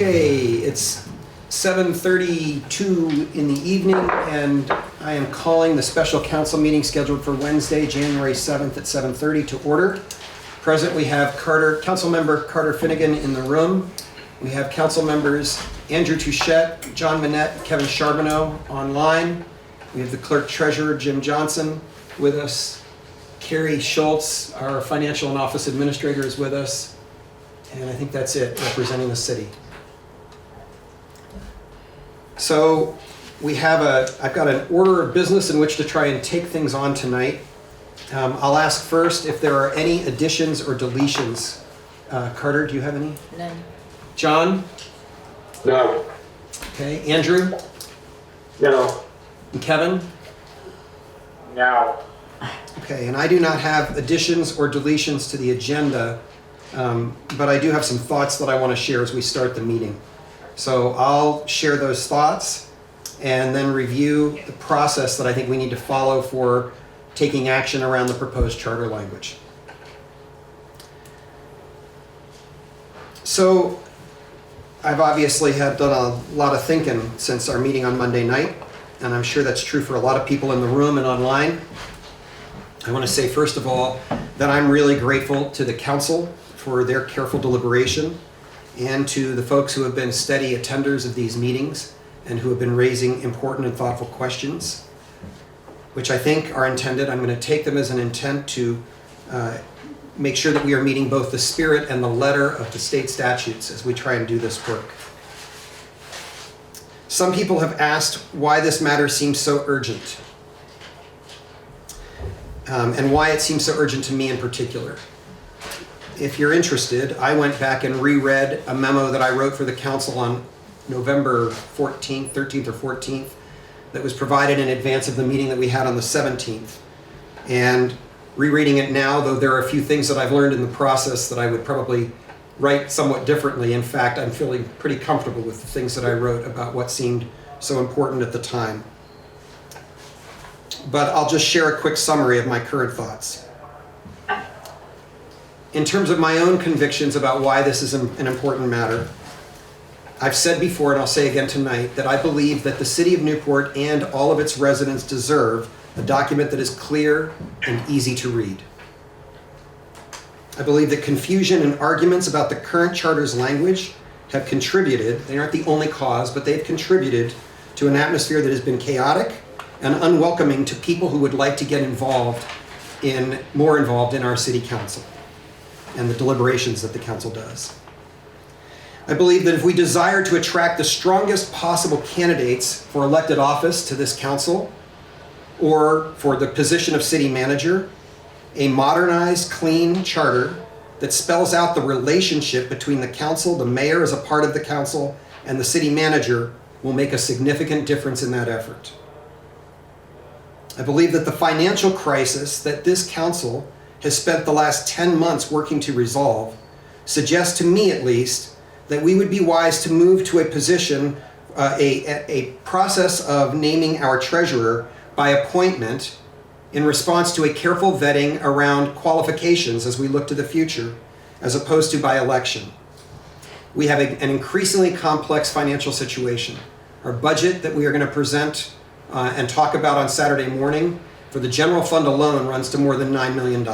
Okay, it's 7:32 in the evening, and I am calling the special council meeting scheduled for Wednesday, January 7th at 7:30 to order. Present, we have Councilmember Carter Finnegan in the room. We have council members Andrew Touchette, John Manette, Kevin Charbonneau online. We have the clerk treasurer, Jim Johnson, with us. Carrie Schultz, our financial and office administrator, is with us. And I think that's it, representing the city. So I've got an order of business in which to try and take things on tonight. I'll ask first if there are any additions or deletions. Carter, do you have any? None. John? No. Okay. Andrew? No. And Kevin? No. Okay, and I do not have additions or deletions to the agenda, but I do have some thoughts that I want to share as we start the meeting. So I'll share those thoughts and then review the process that I think we need to follow for taking action around the proposed charter language. So I've obviously done a lot of thinking since our meeting on Monday night, and I'm sure that's true for a lot of people in the room and online. I want to say, first of all, that I'm really grateful to the council for their careful deliberation and to the folks who have been steady attenders of these meetings and who have been raising important and thoughtful questions, which I think are intended. I'm going to take them as an intent to make sure that we are meeting both the spirit and the letter of the state statutes as we try and do this work. Some people have asked why this matter seems so urgent. And why it seems so urgent to me in particular. If you're interested, I went back and reread a memo that I wrote for the council on November 13th or 14th, that was provided in advance of the meeting that we had on the 17th. And rereading it now, though there are a few things that I've learned in the process that I would probably write somewhat differently. In fact, I'm feeling pretty comfortable with the things that I wrote about what seemed so important at the time. But I'll just share a quick summary of my current thoughts. In terms of my own convictions about why this is an important matter, I've said before, and I'll say again tonight, that I believe that the city of Newport and all of its residents deserve a document that is clear and easy to read. I believe that confusion and arguments about the current charter's language have contributed, they aren't the only cause, but they've contributed to an atmosphere that has been chaotic and unwelcoming to people who would like to get more involved in our city council and the deliberations that the council does. I believe that if we desire to attract the strongest possible candidates for elected office to this council or for the position of city manager, a modernized, clean charter that spells out the relationship between the council, the mayor as a part of the council, and the city manager will make a significant difference in that effort. I believe that the financial crisis that this council has spent the last 10 months working to resolve suggests, to me at least, that we would be wise to move to a position, a process of naming our treasurer by appointment in response to a careful vetting around qualifications as we look to the future, as opposed to by election. We have an increasingly complex financial situation. Our budget that we are going to present and talk about on Saturday morning for the general fund alone runs to more than $9 million.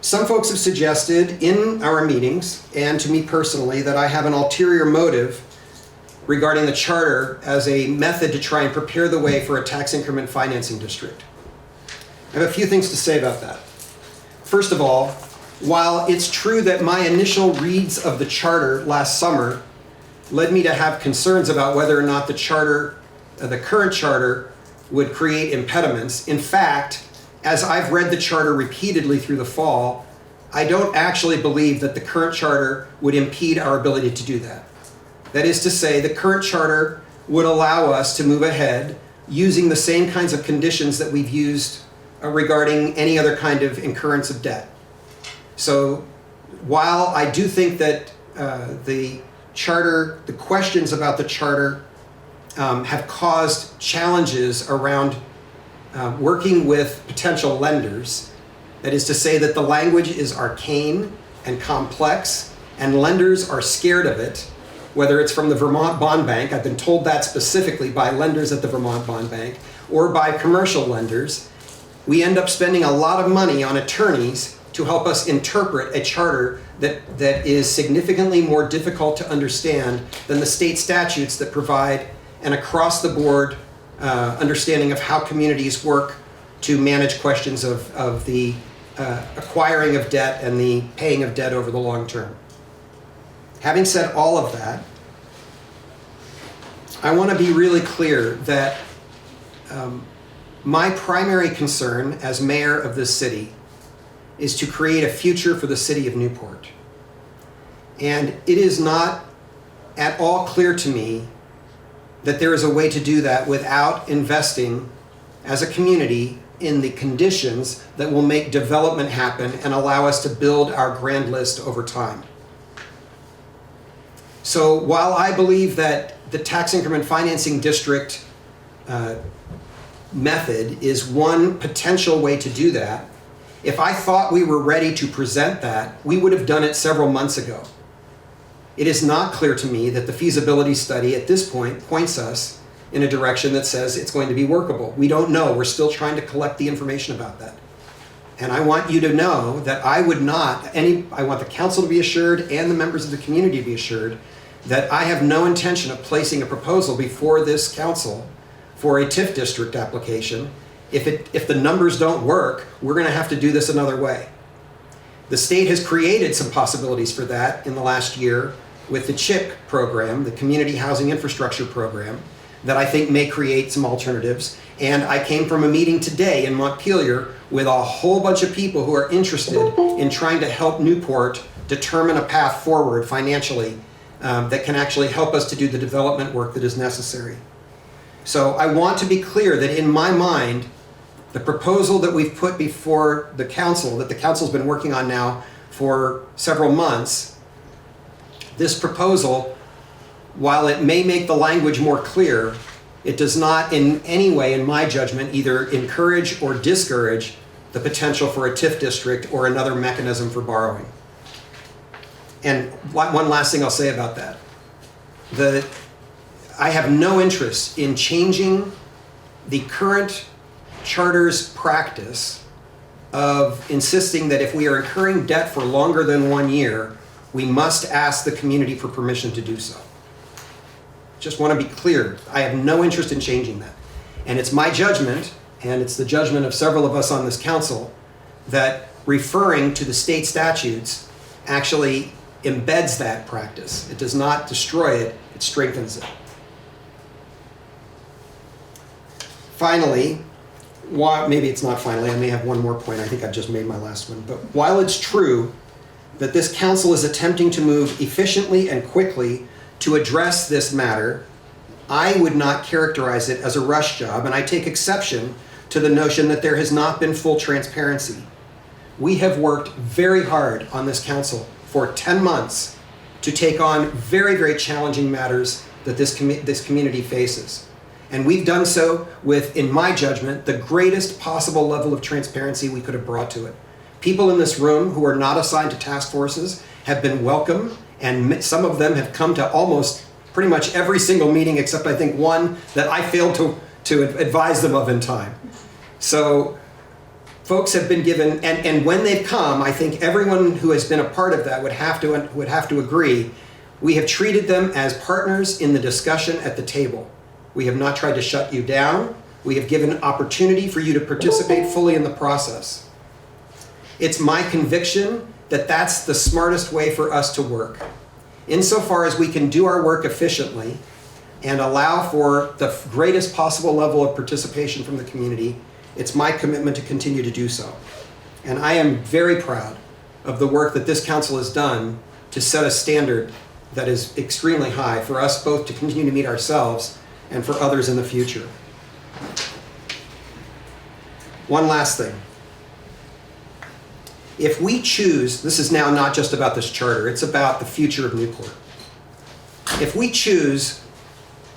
Some folks have suggested in our meetings, and to me personally, that I have an ulterior motive regarding the charter as a method to try and prepare the way for a tax increment financing district. I have a few things to say about that. First of all, while it's true that my initial reads of the charter last summer led me to have concerns about whether or not the current charter would create impediments. In fact, as I've read the charter repeatedly through the fall, I don't actually believe that the current charter would impede our ability to do that. That is to say, the current charter would allow us to move ahead using the same kinds of conditions that we've used regarding any other kind of incurrence of debt. So while I do think that the questions about the charter have caused challenges around working with potential lenders, that is to say that the language is arcane and complex and lenders are scared of it, whether it's from the Vermont Bond Bank, I've been told that specifically by lenders at the Vermont Bond Bank, or by commercial lenders, we end up spending a lot of money on attorneys to help us interpret a charter that is significantly more difficult to understand than the state statutes that provide an across-the-board understanding of how communities work to manage questions of the acquiring of debt and the paying of debt over the long term. Having said all of that, I want to be really clear that my primary concern as mayor of this city is to create a future for the city of Newport. And it is not at all clear to me that there is a way to do that without investing as a community in the conditions that will make development happen and allow us to build our grand list over time. So while I believe that the tax increment financing district method is one potential way to do that, if I thought we were ready to present that, we would have done it several months ago. It is not clear to me that the feasibility study at this point points us in a direction that says it's going to be workable. We don't know. We're still trying to collect the information about that. And I want you to know that I want the council to be assured and the members of the community to be assured that I have no intention of placing a proposal before this council for a TIF district application. If the numbers don't work, we're going to have to do this another way. The state has created some possibilities for that in the last year with the CHIP program, the Community Housing Infrastructure Program, that I think may create some alternatives. And I came from a meeting today in Montpelier with a whole bunch of people who are interested in trying to help Newport determine a path forward financially that can actually help us to do the development work that is necessary. So I want to be clear that in my mind, the proposal that we've put before the council, that the council's been working on now for several months, this proposal, while it may make the language more clear, it does not in any way, in my judgment, either encourage or discourage the potential for a TIF district or another mechanism for borrowing. And one last thing I'll say about that. I have no interest in changing the current charter's practice of insisting that if we are incurring debt for longer than 1 year, we must ask the community for permission to do so. Just want to be clear, I have no interest in changing that. And it's my judgment, and it's the judgment of several of us on this council, that referring to the state statutes actually embeds that practice. It does not destroy it, it strengthens it. Finally, maybe it's not finally, I may have one more point, I think I've just made my last one, but while it's true that this council is attempting to move efficiently and quickly to address this matter, I would not characterize it as a rush job, and I take exception to the notion that there has not been full transparency. We have worked very hard on this council for 10 months to take on very, very challenging matters that this community faces. And we've done so with, in my judgment, the greatest possible level of transparency we could have brought to it. People in this room who are not assigned to task forces have been welcome, and some of them have come to almost pretty much every single meeting except I think one that I failed to advise them of in time. So folks have been given, and when they've come, I think everyone who has been a part of that would have to agree, we have treated them as partners in the discussion at the table. We have not tried to shut you down. We have given opportunity for you to participate fully in the process. It's my conviction that that's the smartest way for us to work. Insofar as we can do our work efficiently and allow for the greatest possible level of participation from the community, it's my commitment to continue to do so. And I am very proud of the work that this council has done to set a standard that is extremely high for us both to continue to meet ourselves and for others in the future. One last thing. If we choose, this is now not just about this charter, it's about the future of Newport. If we choose,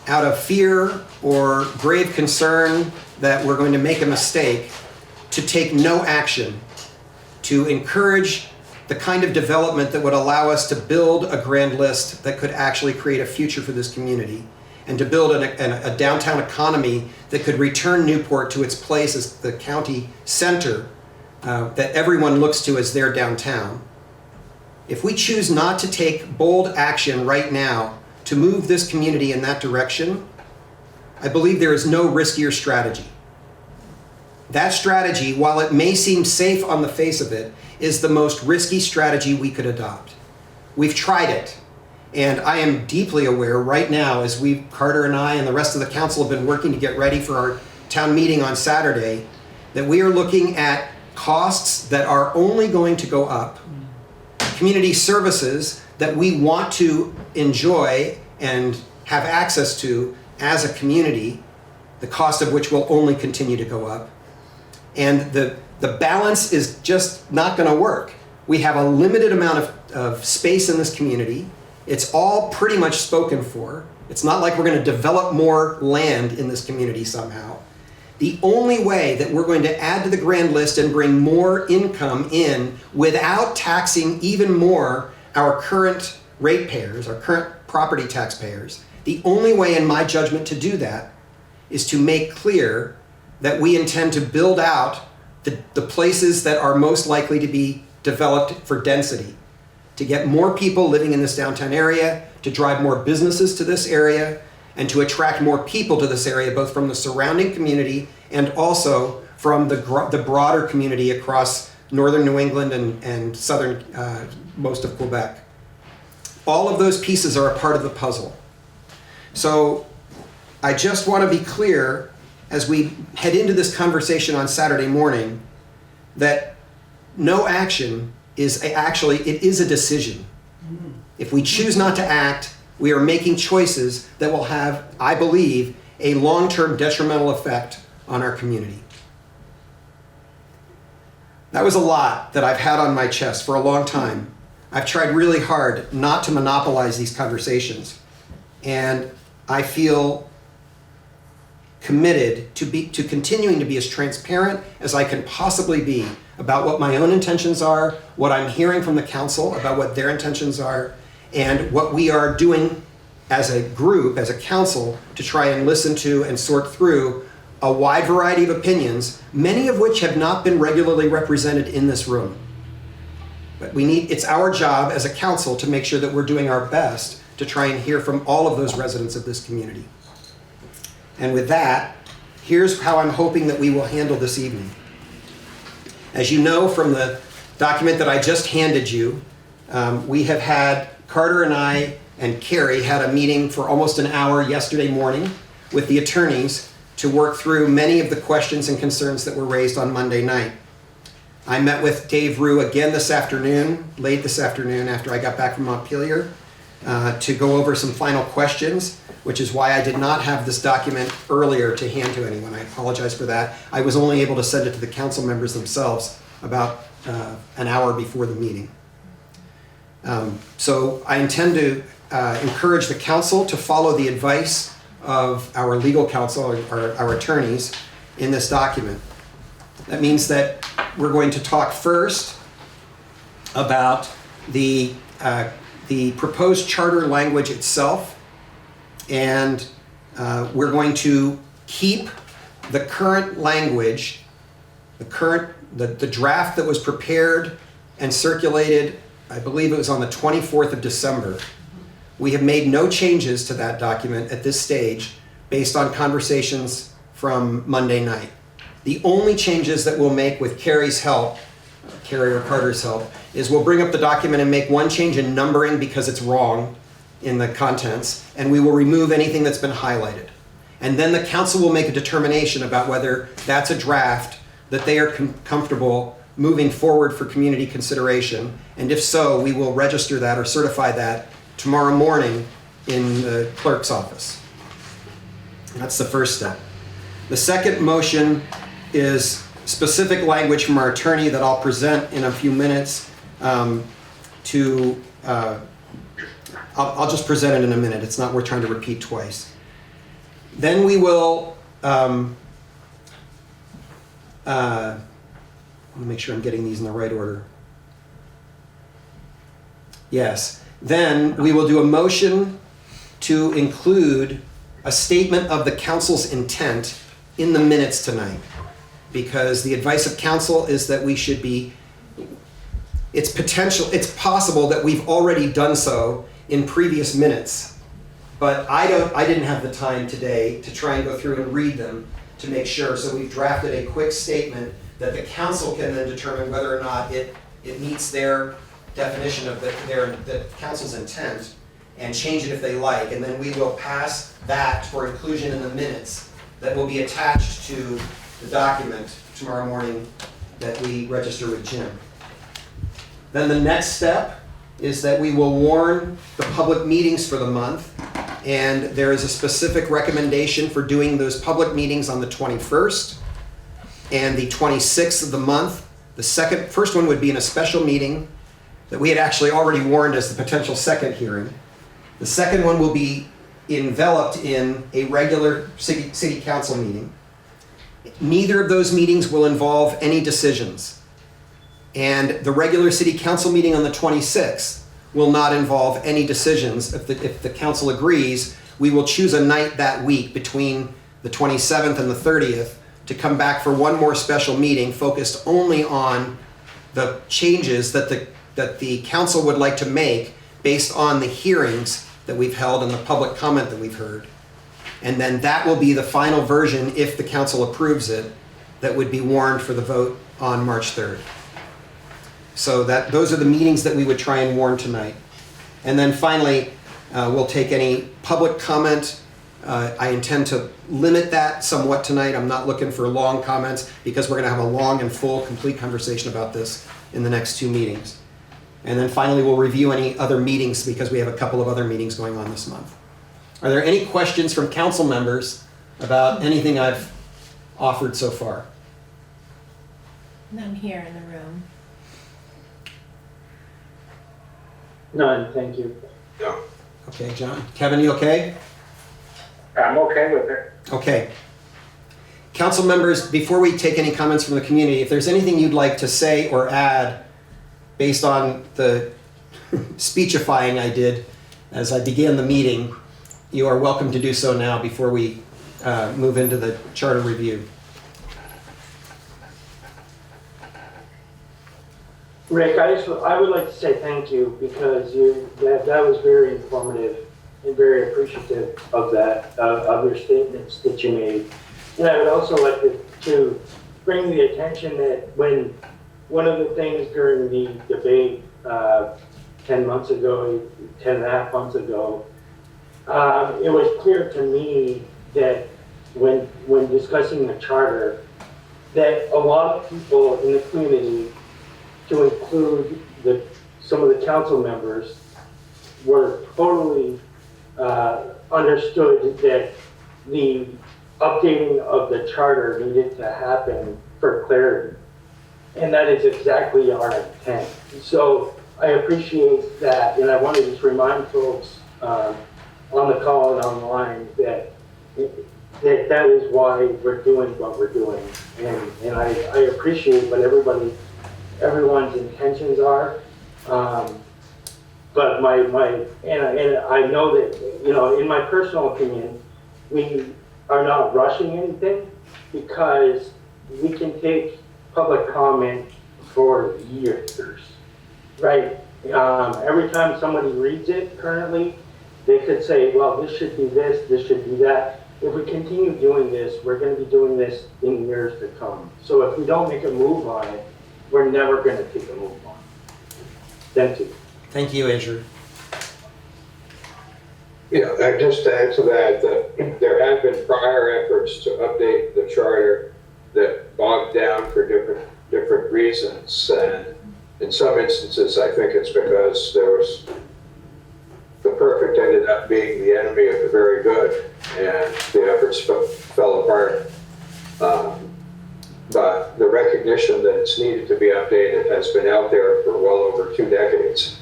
out of fear or grave concern that we're going to make a mistake, to take no action, to encourage the kind of development that would allow us to build a grand list that could actually create a future for this community, and to build a downtown economy that could return Newport to its place as the county center that everyone looks to as their downtown. If we choose not to take bold action right now to move this community in that direction, I believe there is no riskier strategy. That strategy, while it may seem safe on the face of it, is the most risky strategy we could adopt. We've tried it, and I am deeply aware right now, as Carter and I and the rest of the council have been working to get ready for our town meeting on Saturday, that we are looking at costs that are only going to go up, community services that we want to enjoy and have access to as a community, the cost of which will only continue to go up. And the balance is just not going to work. We have a limited amount of space in this community. It's all pretty much spoken for. It's not like we're going to develop more land in this community somehow. The only way that we're going to add to the grand list and bring more income in without taxing even more our current ratepayers, our current property taxpayers, the only way in my judgment to do that is to make clear that we intend to build out the places that are most likely to be developed for density, to get more people living in this downtown area, to drive more businesses to this area, and to attract more people to this area, both from the surrounding community and also from the broader community across northern New England and southern most of Quebec. All of those pieces are a part of the puzzle. So I just want to be clear as we head into this conversation on Saturday morning that no action is it is a decision. If we choose not to act, we are making choices that will have, I believe, a long-term detrimental effect on our community. That was a lot that I've had on my chest for a long time. I've tried really hard not to monopolize these conversations, and I feel committed to continuing to be as transparent as I can possibly be about what my own intentions are, what I'm hearing from the council about what their intentions are, and what we are doing as a group, as a council, to try and listen to and sort through a wide variety of opinions, many of which have not been regularly represented in this room. But it's our job as a council to make sure that we're doing our best to try and hear from all of those residents of this community. And with that, here's how I'm hoping that we will handle this evening. As you know from the document that I just handed you, we have had, Carter and I and Carrie had a meeting for almost an hour yesterday morning with the attorneys to work through many of the questions and concerns that were raised on Monday night. I met with Dave Rue again this afternoon, late this afternoon after I got back from Montpelier, to go over some final questions, which is why I did not have this document earlier to hand to anyone. I apologize for that. I was only able to send it to the council members themselves about an hour before the meeting. So I intend to encourage the council to follow the advice of our legal counsel, our attorneys, in this document. That means that we're going to talk first about the proposed charter language itself, and we're going to keep the current language, the draft that was prepared and circulated, I believe it was on the 24th of December. We have made no changes to that document at this stage based on conversations from Monday night. The only changes that we'll make with Carrie's help, Carrie or Carter's help, is we'll bring up the document and make one change in numbering because it's wrong in the contents, and we will remove anything that's been highlighted. And then the council will make a determination about whether that's a draft that they are comfortable moving forward for community consideration. And if so, we will register that or certify that tomorrow morning in the clerk's office. That's the first step. The second motion is specific language from our attorney that I'll present in a few minutes. I'll just present it in a minute. It's not worth trying to repeat twice. Then we will, let me make sure I'm getting these in the right order. Yes. Then we will do a motion to include a statement of the council's intent in the minutes tonight. Because the advice of council is that we should be, it's possible that we've already done so in previous minutes. But I didn't have the time today to try and go through and read them to make sure. So we've drafted a quick statement that the council can then determine whether or not it meets their definition of the council's intent and change it if they like. And then we will pass that for inclusion in the minutes that will be attached to the document tomorrow morning that we register with Jim. Then the next step is that we will warn the public meetings for the month, and there is a specific recommendation for doing those public meetings on the 21st and the 26th of the month. The first one would be in a special meeting that we had actually already warned as the potential second hearing. The second one will be enveloped in a regular city council meeting. Neither of those meetings will involve any decisions. And the regular city council meeting on the 26th will not involve any decisions. If the council agrees, we will choose a night that week between the 27th and the 30th to come back for one more special meeting focused only on the changes that the council would like to make based on the hearings that we've held and the public comment that we've heard. And then that will be the final version, if the council approves it, that would be warned for the vote on March 3rd. So those are the meetings that we would try and warn tonight. And then finally, we'll take any public comment. I intend to limit that somewhat tonight. I'm not looking for long comments because we're going to have a long and full, complete conversation about this in the next two meetings. And then finally, we'll review any other meetings because we have a couple of other meetings going on this month. Are there any questions from council members about anything I've offered so far? None here in the room. None, thank you. No. Okay, John. Kevin, you okay? I'm okay with it. Okay. Council members, before we take any comments from the community, if there's anything you'd like to say or add based on the speechifying I did as I began the meeting, you are welcome to do so now before we move into the charter review. Rick, I would like to say thank you because that was very informative and very appreciative of that, of your statements that you made. And I would also like to bring the attention that when one of the things during the debate 10 months ago, 10 and a half months ago, it was clear to me that when discussing the charter, that a lot of people in the community, to include some of the council members, were totally understood that the updating of the charter needed to happen for clarity. And that is exactly our intent. So I appreciate that, and I want to just remind folks on the call and online that is why we're doing what we're doing. And I appreciate what everyone's intentions are. But I know that, in my personal opinion, we are not rushing anything because we can take public comment for years, right? Every time somebody reads it currently, they could say, well, this should do this should do that. If we continue doing this, we're going to be doing this in years to come. So if we don't make a move on it, we're never going to take a move on it. Thank you. Thank you, Andrew. Just to add to that, there have been prior efforts to update the charter that bogged down for different reasons, and in some instances, I think it's because the perfect ended up being the enemy of the very good, and the efforts fell apart. But the recognition that it's needed to be updated has been out there for well over 2 decades.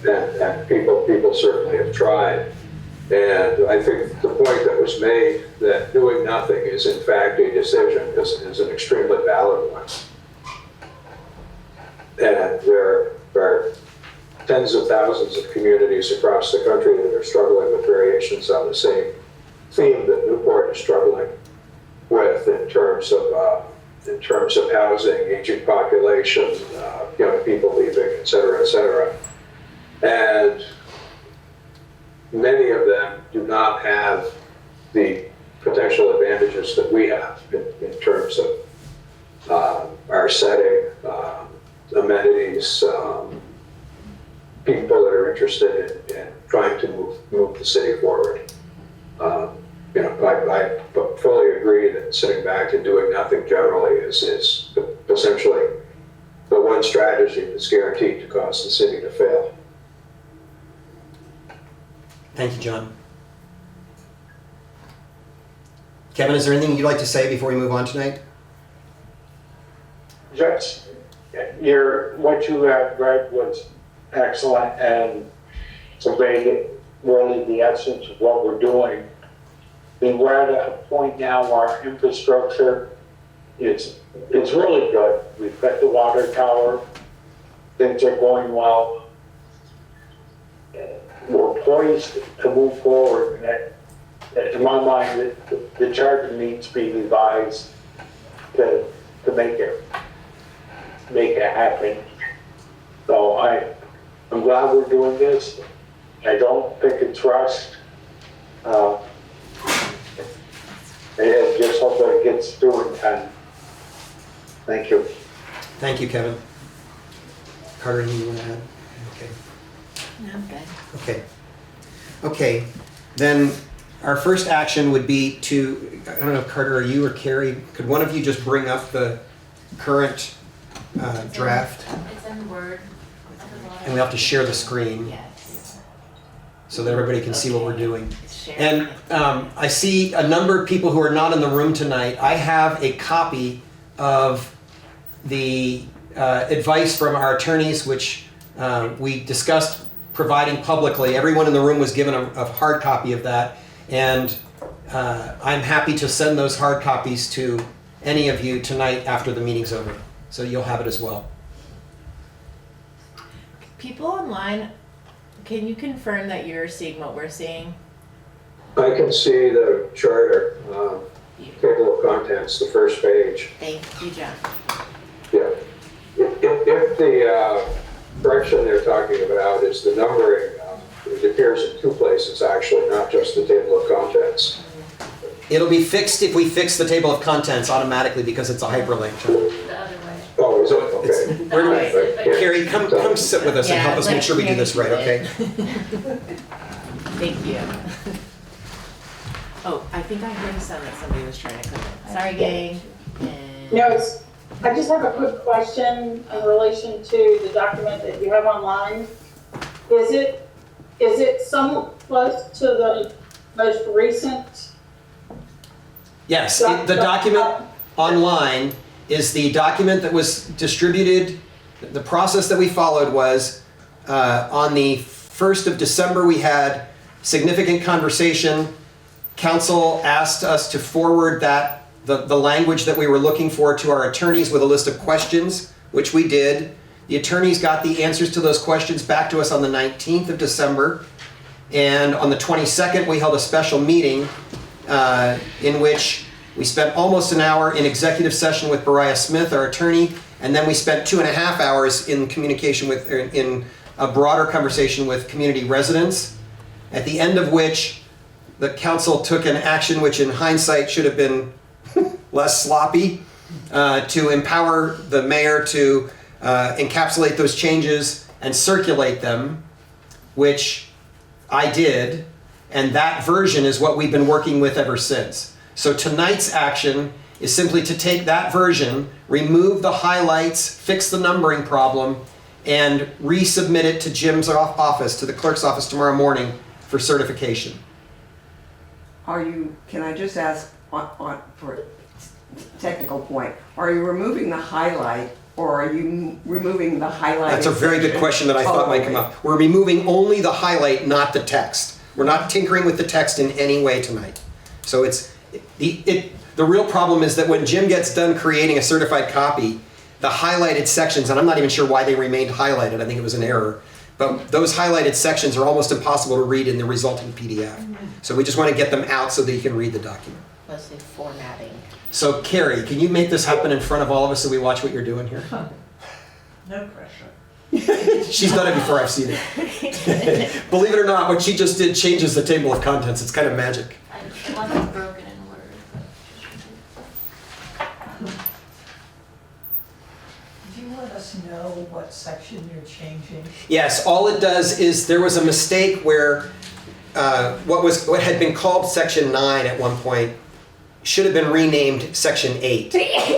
And people certainly have tried. And I think the point that was made that doing nothing is in fact a decision is an extremely valid one. And there are tens of thousands of communities across the country that are struggling with variations on the same theme that Newport is struggling with in terms of housing, aging population, young people leaving, et cetera, et cetera. And many of them do not have the potential advantages that we have in terms of our setting, amenities, people that are interested in trying to move the city forward. I fully agree that sitting back and doing nothing generally is essentially the one strategy that's guaranteed to cause the city to fail. Thank you, John. Kevin, is there anything you'd like to say before we move on tonight? Just, what you have read was excellent and conveyed really the essence of what we're doing. We're at a point now where our infrastructure is really good. We've got the water tower, things are going well. We're poised to move forward. In my mind, the charter needs to be revised to make it happen. So I'm glad we're doing this. I don't think it's rushed. I just hope that it gets through in time. Thank you. Thank you, Kevin. Carter, anything you want to add? Okay. No, I'm good. Okay, then our first action would be to, I don't know if Carter or you or Carrie, could one of you just bring up the current draft? It's in Word. And we have to share the screen Yes. so that everybody can see what we're doing. It's shared. And I see a number of people who are not in the room tonight. I have a copy of the advice from our attorneys, which we discussed providing publicly. Everyone in the room was given a hard copy of that. And I'm happy to send those hard copies to any of you tonight after the meeting's over. So you'll have it as well. People online, can you confirm that you're seeing what we're seeing? I can see the charter, table of contents, the first page. Thank you, John. Yeah. If the correction they're talking about is the numbering, it appears in two places actually, not just the table of contents. It'll be fixed if we fix the table of contents automatically because it's a hyperlink. John. The other way. Oh, is it? Okay. Where do we- Right. Carrie, come sit with us and help us make sure we do this right, okay? Thank you. Oh, I think I heard a sound that somebody was trying to come in. Sorry, gang. And No, I just have a quick question in relation to the document that you have online. Is it somewhat close to the most recent? Yes, the document online is the document that was distributed. The process that we followed was on the 1st of December, we had significant conversation. Council asked us to forward the language that we were looking for to our attorneys with a list of questions, which we did. The attorneys got the answers to those questions back to us on the 19th of December. And on the 22nd, we held a special meeting in which we spent almost an hour in executive session with Bariah Smith, our attorney, and then we spent 2.5 hours in communication with, in a broader conversation with community residents, at the end of which the council took an action which in hindsight should have been less sloppy, to empower the mayor to encapsulate those changes and circulate them, which I did, and that version is what we've been working with ever since. So tonight's action is simply to take that version, remove the highlights, fix the numbering problem, and resubmit it to Jim's office, to the clerk's office tomorrow morning for certification. Can I just ask for a technical point, are you removing the highlight or are you removing the highlight? That's a very good question that I thought might come up. We're removing only the highlight, not the text. We're not tinkering with the text in any way tonight. So the real problem is that when Jim gets done creating a certified copy, the highlighted sections, and I'm not even sure why they remained highlighted, I think it was an error, but those highlighted sections are almost impossible to read in the resulting PDF. So we just want to get them out so that you can read the document. Mostly formatting. So Carrie, can you make this happen in front of all of us so we watch what you're doing here? No pressure. She's done it before, I've seen it. Believe it or not, what she just did changes the table of contents. It's kind of magic. I want them broken in Word. Do you let us know what section you're changing? Yes, all it does is there was a mistake where what had been called section 9 at one point should have been renamed section 8,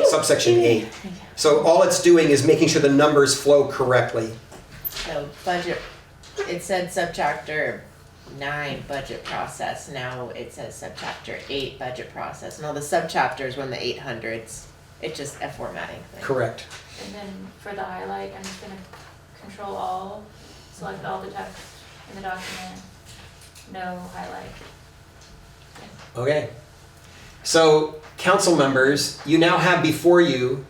subsection 8. So all it's doing is making sure the numbers flow correctly. So budget, it said subchapter 9 budget process, now it says subchapter 8 budget process. And all the subchapters were in the 800s, it's just a formatting thing. Correct. And then for the highlight, I'm just gonna control all, select all the text in the document, no highlight. Okay. So council members, you now have before you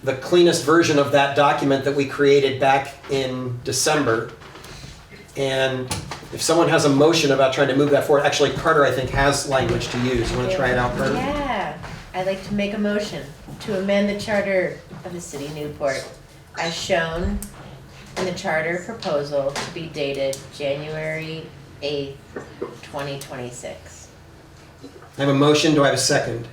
the cleanest version of that document that we created back in December. And if someone has a motion about trying to move that forward, actually Carter, I think, has language to use. You want to try it out, Carter? Yeah, I'd like to make a motion to amend the charter of the city of Newport as shown in the charter proposal to be dated January 8th, 2026. I have a motion. Do I have a second?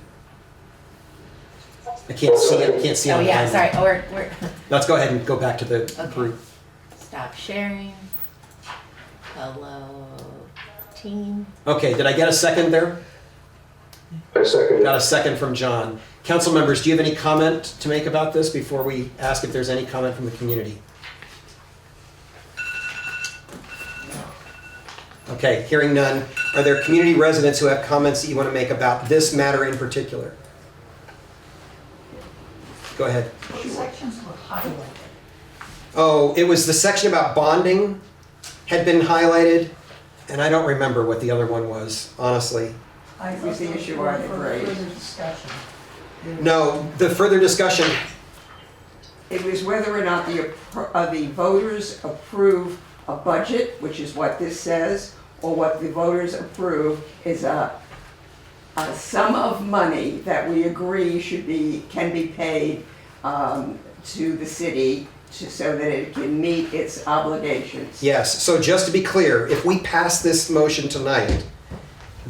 I can't see it. I can't see it. Oh on yeah, the sorry, timer. we're Let's go ahead and go back to the Okay. group. stop sharing. Hello, team. Okay, did I get a second there? I second Got a it. second from John. Council members, do you have any comment to make about this before we ask if there's any comment from the community? Okay, hearing none. Are there community residents who have comments that you want to make about this matter in particular? Go ahead. What sections were highlighted? Oh, it was the section about bonding had been highlighted, and I don't remember what the other one was, honestly. I It was the thought issue those were I for raised. further discussion. No, the further discussion, It was whether or not the voters approve a budget, which is what this says, or what the voters approve is a sum of money that we agree can be paid to the city so that it can meet its obligations. yes. So just to be clear, if we pass this motion tonight,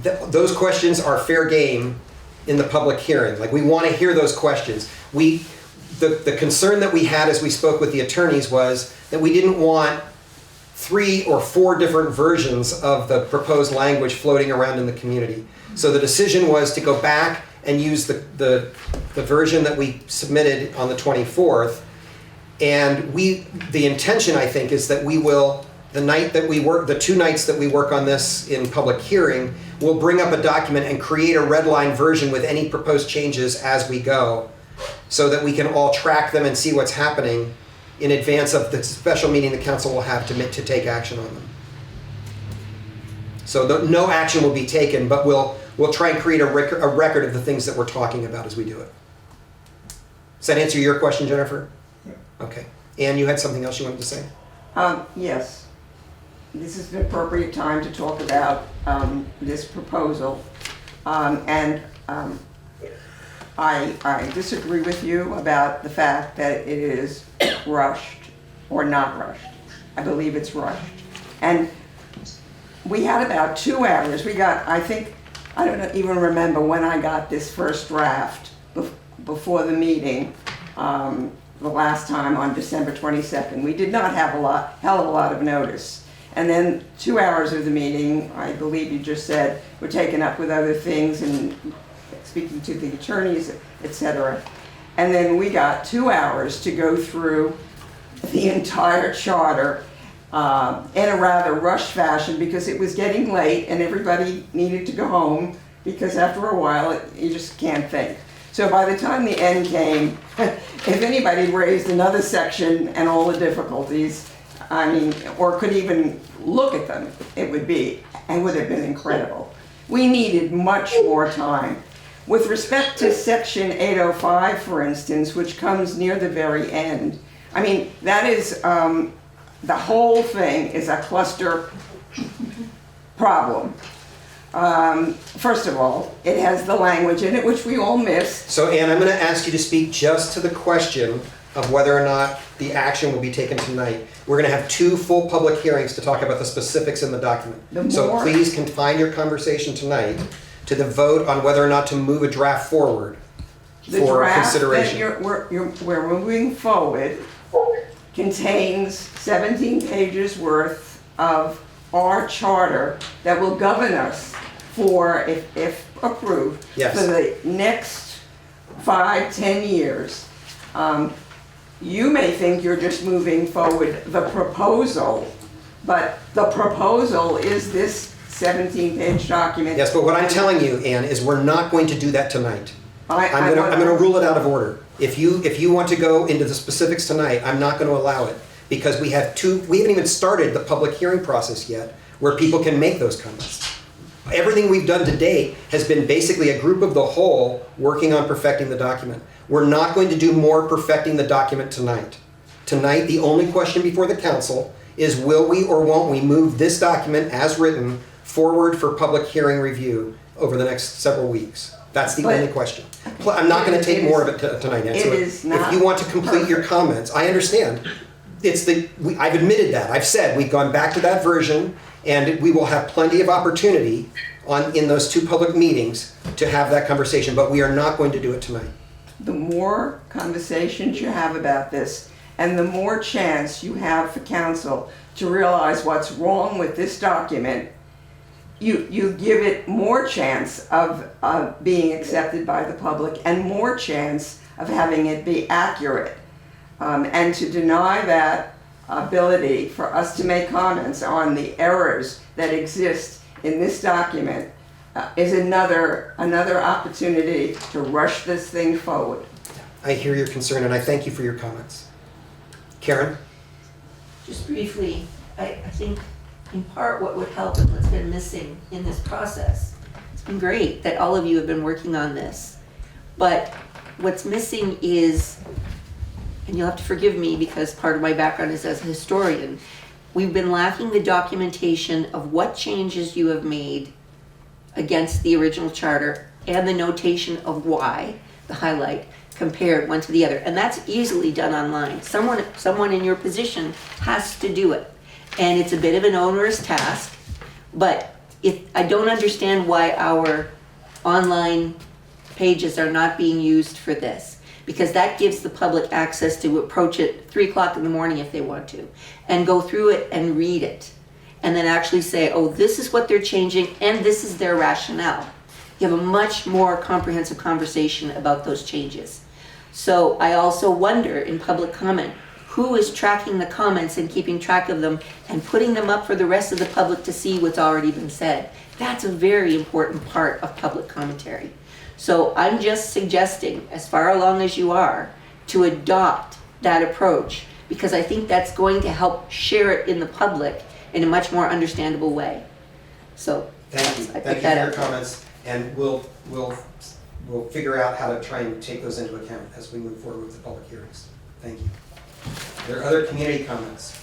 those questions are fair game in the public hearing. Like, we want to hear those questions. The concern that we had as we spoke with the attorneys was that we didn't want 3 or 4 different versions of the proposed language floating around in the community. So the decision was to go back and use the version that we submitted on the 24th. And the intention, I think, is that we will, the 2 nights that we work on this in public hearing, we'll bring up a document and create a red line version with any proposed changes as we go, so that we can all track them and see what's happening in advance of the special meeting the council will have to take action on them. So no action will be taken, but we'll try and create a record of the things that we're talking about as we do it. Does that answer your question, Jennifer? Yeah. Okay. Ann, you had something else you wanted to say? Yes, this is an appropriate time to talk about this proposal. I disagree with you about the fact that it is rushed or not rushed. I believe it's rushed. And we had about 2 hours. We got, I don't even remember when I got this first draft before the meeting, the last time on December 22nd. We did not have hell of a lot of notice. And then 2 hours of the meeting, I believe you just said, were taken up with other things and speaking to the attorneys, etc. And then we got 2 hours to go through the entire charter in a rather rushed fashion because it was getting late and everybody needed to go home because after a while you just can't think. So by the time the end came, if anybody raised another section and all the difficulties, or could even look at them, it would have been incredible. We needed much more time. With respect to section 805, for instance, which comes near the very end, I mean, that is, the whole thing is a cluster problem. First of all, it has the language in it, which we all missed. So Ann, I'm going to ask you to speak just to the question of whether or not the action will be taken tonight. We're going to have 2 full public hearings to talk about the specifics in the document. So please confine your conversation tonight to the vote on whether or not to move a draft forward for consideration. The draft that we're moving forward contains 17 pages worth of our charter that will govern us for, if approved, Yes. for the next 5-10 years. You may think you're just moving forward the proposal, but the proposal is this 17-page document. Yes, but what I'm telling you, Ann, is we're not going to do that tonight. I'm going to rule it out of order. If you want to go into the specifics tonight, I'm not going to allow it, because we haven't even started the public hearing process yet where people can make those comments. Everything we've done to date has been basically a group of the whole working on perfecting the document. We're not going to do more perfecting the document tonight. Tonight, the only question before the council is, will we or won't we move this document as written forward for public hearing review over the next several weeks? That's the only question. I'm not going to take more of it tonight, Ann. So if you want to complete your comments, I understand. I've admitted that. I've said we've gone back to that version, and we will have plenty of opportunity in those 2 public meetings to have that conversation, but we are not going to do it tonight. The more conversations you have about this, and the more chance you have for council to realize what's wrong with this document, you give it more chance of being accepted by the public and more chance of having it be accurate. And to deny that ability for us to make comments on the errors that exist in this document is another opportunity to rush this thing forward. I hear your concern, and I thank you for your comments. Karen? Just briefly, I think in part what would help and what's been missing in this process, it's been great that all of you have been working on this, but what's missing is, and you'll have to forgive me because part of my background is as a historian, we've been lacking the documentation of what changes you have made against the original charter and the notation of why, the highlight, compared one to the other. And that's easily done online. Someone in your position has to do it. And it's a bit of an onerous task, but I don't understand why our online pages are not being used for this, because that gives the public access to approach it 3 o'clock in the morning if they want to, and go through it and read it, and then actually say, oh, this is what they're changing, and this is their rationale. You have a much more comprehensive conversation about those changes. So I also wonder in public comment, who is tracking the comments and keeping track of them and putting them up for the rest of the public to see what's already been said? That's a very important part of public commentary. So I'm just suggesting, as far along as you are, to adopt that approach, because I think that's going to help share it in the public in a much more understandable way. So Thank you. Thank you for your comments, and we'll figure out how to try and take those into account as we move forward with the public hearings. Thank you. Are there other community comments?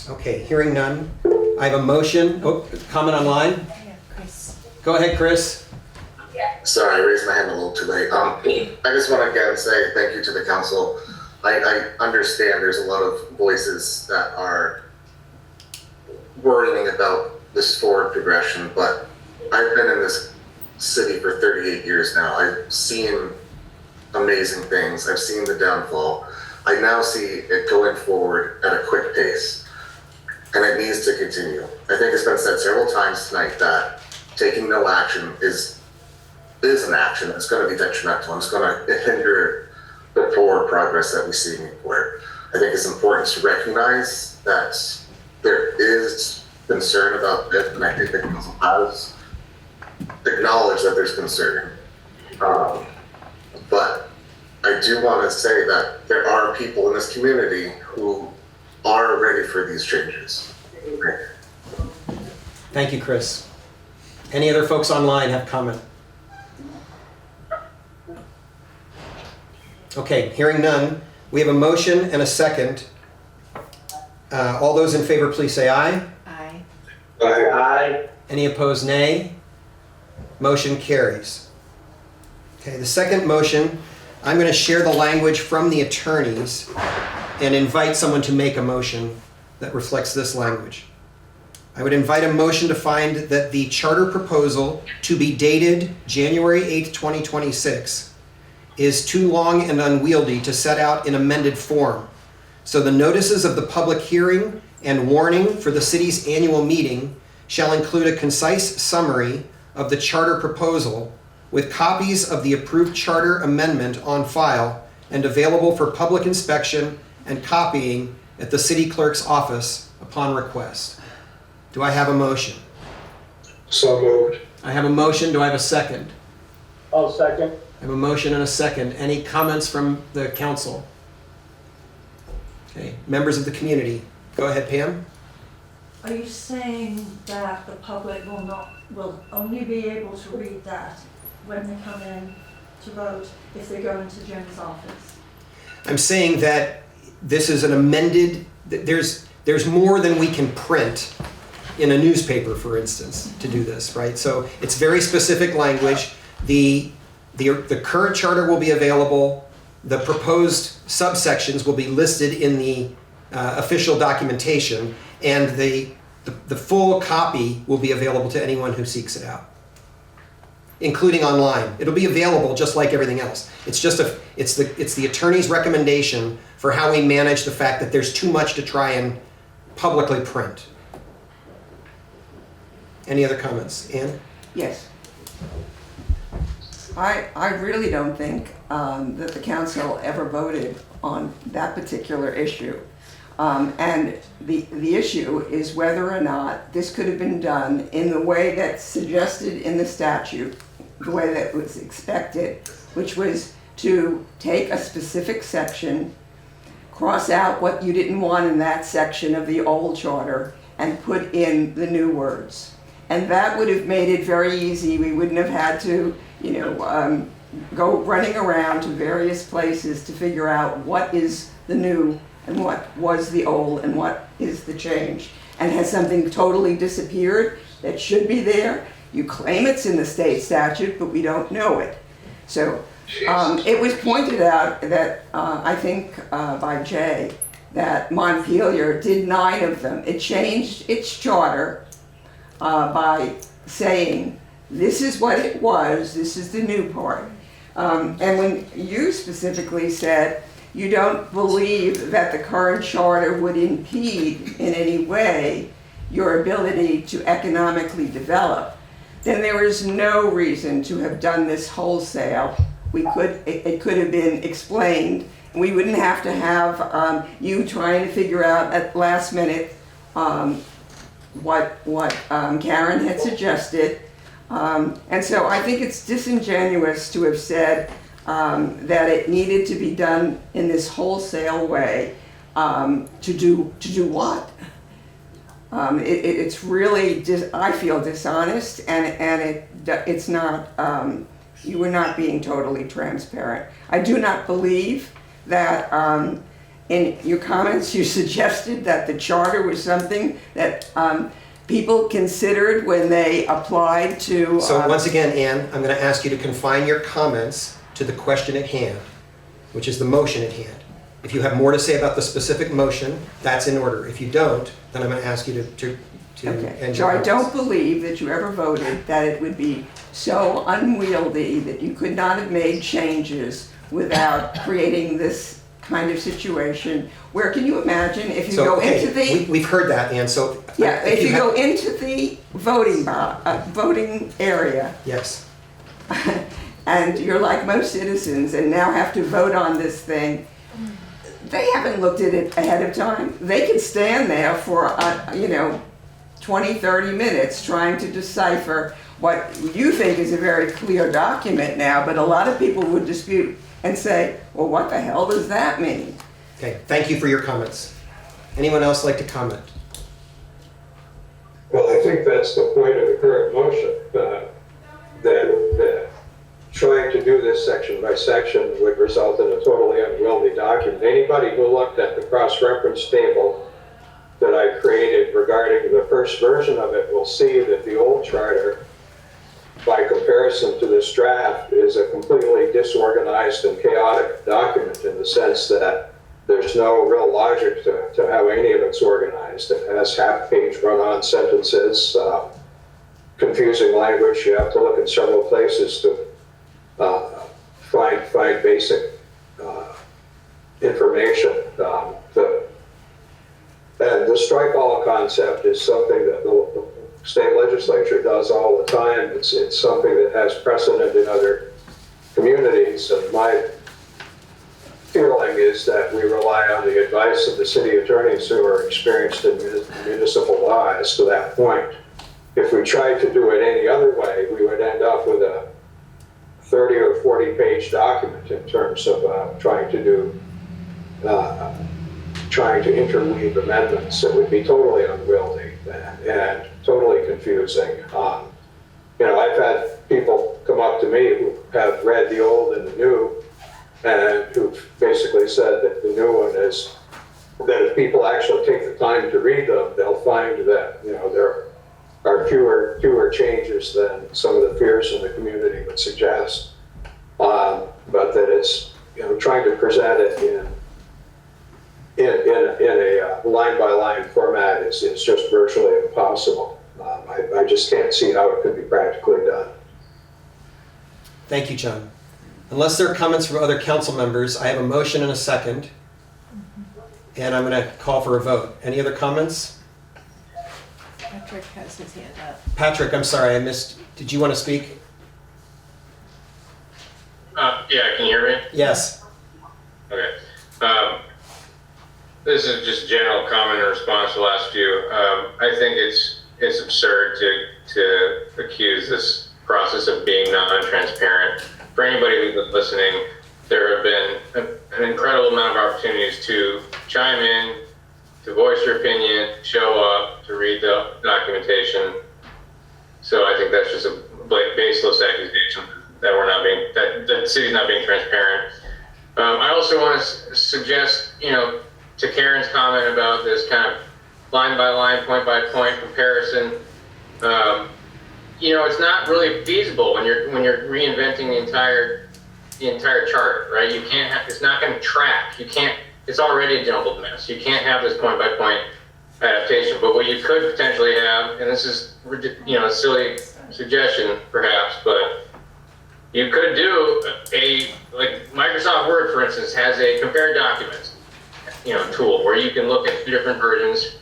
Okay, hearing none. I have a motion. Oh, comment online? Yeah, Chris. Go ahead, Chris. Sorry, I raised my hand a little too late. I just want to again say thank you to the council. I understand there's a lot of voices that are worrying about this forward progression, but I've been in this city for 38 years now. I've seen amazing things. I've seen the downfall. I now see it going forward at a quick pace, and it needs to continue. I think it's been said several times tonight that taking no action is an action. It's going to be detrimental, and it's going to hinder the forward progress that we see in Newport. I think it's important to recognize that there is concern about this, and I think the council has acknowledged that there's concern. But I do want to say that there are people in this community who are ready for these changes. Thank you, Chris. Any other folks online have comment? Okay, hearing none, we have a motion and a second. All those in favor, please say aye. Aye. Aye. Any opposed, nay? Motion carries. Okay, the second motion, I'm going to share the language from the attorneys and invite someone to make a motion that reflects this language. I would invite a motion to find that the charter proposal to be dated January 8th, 2026 is too long and unwieldy to set out in amended form. So the notices of the public hearing and warning for the city's annual meeting shall include a concise summary of the charter proposal with copies of the approved charter amendment on file and available for public inspection and copying at the city clerk's office upon request. Do I have a motion? So moved. I have a motion. Do I have a second? I'll second. I have a motion and a second. Any comments from the council? Okay, members of the community. Go ahead, Pam. Are you saying that the public will only be able to read that when they come in to vote if they go into Jim's office? I'm saying that this is an amended, there's more than we can print in a newspaper, for instance, to do this, right? So it's very specific language. The current charter will be available. The proposed subsections will be listed in the official documentation, and the full copy will be available to anyone who seeks it out, including online. It'll be available just like everything else. It's just it's the attorney's recommendation for how we manage the fact that there's too much to try and publicly print. Any other comments? Ann? Yes. I really don't think that the council ever voted on that particular issue. And the issue is whether or not this could have been done in the way that's suggested in the statute, the way that was expected, which was to take a specific section, cross out what you didn't want in that section of the old charter, and put in the new words. And that would have made it very easy. We wouldn't have had to, go running around to various places to figure out what is the new and what was the old and what is the change. And has something totally disappeared that should be there? You claim it's in the state statute, but we don't know it. So it was pointed out that, I think by Jay, that Montpelier did 9 of them. It changed its charter by saying, this is what it was, this is the new part. And when you specifically said you don't believe that the current charter would impede in any way your ability to economically develop, then there is no reason to have done this wholesale. It could have been explained. We wouldn't have to have you trying to figure out at last minute what Karen had suggested. And so I think it's disingenuous to have said that it needed to be done in this wholesale way. To do what? It's really, I feel dishonest, and it's not, you were not being totally transparent. I do not believe that in your comments you suggested that the charter was something that people considered when they applied to... So once again, Ann, I'm going to ask you to confine your comments to the question at hand, which is the motion at hand. If you have more to say about the specific motion, that's in order. If you don't, then I'm going to ask you to Okay, end so your I comments. don't believe that you ever voted that it would be so unwieldy that you could not have made changes without creating this kind of situation where, can you imagine if you go into the... We've heard that, Ann, so... Yeah, if you go into the voting area, Yes. and you're like most citizens and now have to vote on this thing, they haven't looked at it ahead of time. They could stand there for, 20, 30 minutes trying to decipher what you think is a very clear document now, but a lot of people would dispute and say, well, what the hell does that mean? Okay, thank you for your comments. Anyone else like to comment? Well, I think that's the point of the current motion, that trying to do this section by section would result in a totally unwieldy document. Anybody who looked at the cross-reference table that I created regarding the first version of it will see that the old charter, by comparison to this draft, is a completely disorganized and chaotic document in the sense that there's no real logic to how any of it's organized. It has half-page run-on sentences, confusing language. You have to look in several places to find basic information. And the strike all concept is something that the state legislature does all the time. It's something that has precedent in other communities. And my feeling is that we rely on the advice of the city attorneys who are experienced in municipal law as to that point. If we tried to do it any other way, we would end up with a 30 or 40 page document in terms of trying to interweave amendments. It would be totally unwieldy and totally confusing. I've had people come up to me who have read the old and the new, and who basically said that the new one is that if people actually take the time to read them, they'll find that there are fewer changes than some of the fears in the community would suggest. But that it's trying to present it in a line by line format is just virtually impossible. I just can't see how it could be practically done. Thank you, John. Unless there are comments from other council members, I have a motion and a second, and I'm going to call for a vote. Any other comments? Patrick has his hand up. Patrick, I'm sorry, I missed. Did you want to speak? Yeah, can you hear me? Yes. Okay. This is just general comment in response to the last few. I think it's absurd to accuse this process of being non-transparent. For anybody who's been listening, there have been an incredible amount of opportunities to chime in, to voice your opinion, show up, to read the documentation. So I think that's just a baseless accusation that the city's not being transparent. I also want to suggest, to Karen's comment about this kind of line by line, point by point comparison. It's not really feasible when you're reinventing the entire chart, right? You can't have, it's not going to track. It's already a jumbled mess. You can't have this point by point adaptation. But what you could potentially have, and this is a silly suggestion perhaps, but you could do like Microsoft Word, for instance, has a compare documents tool where you can look at two different versions.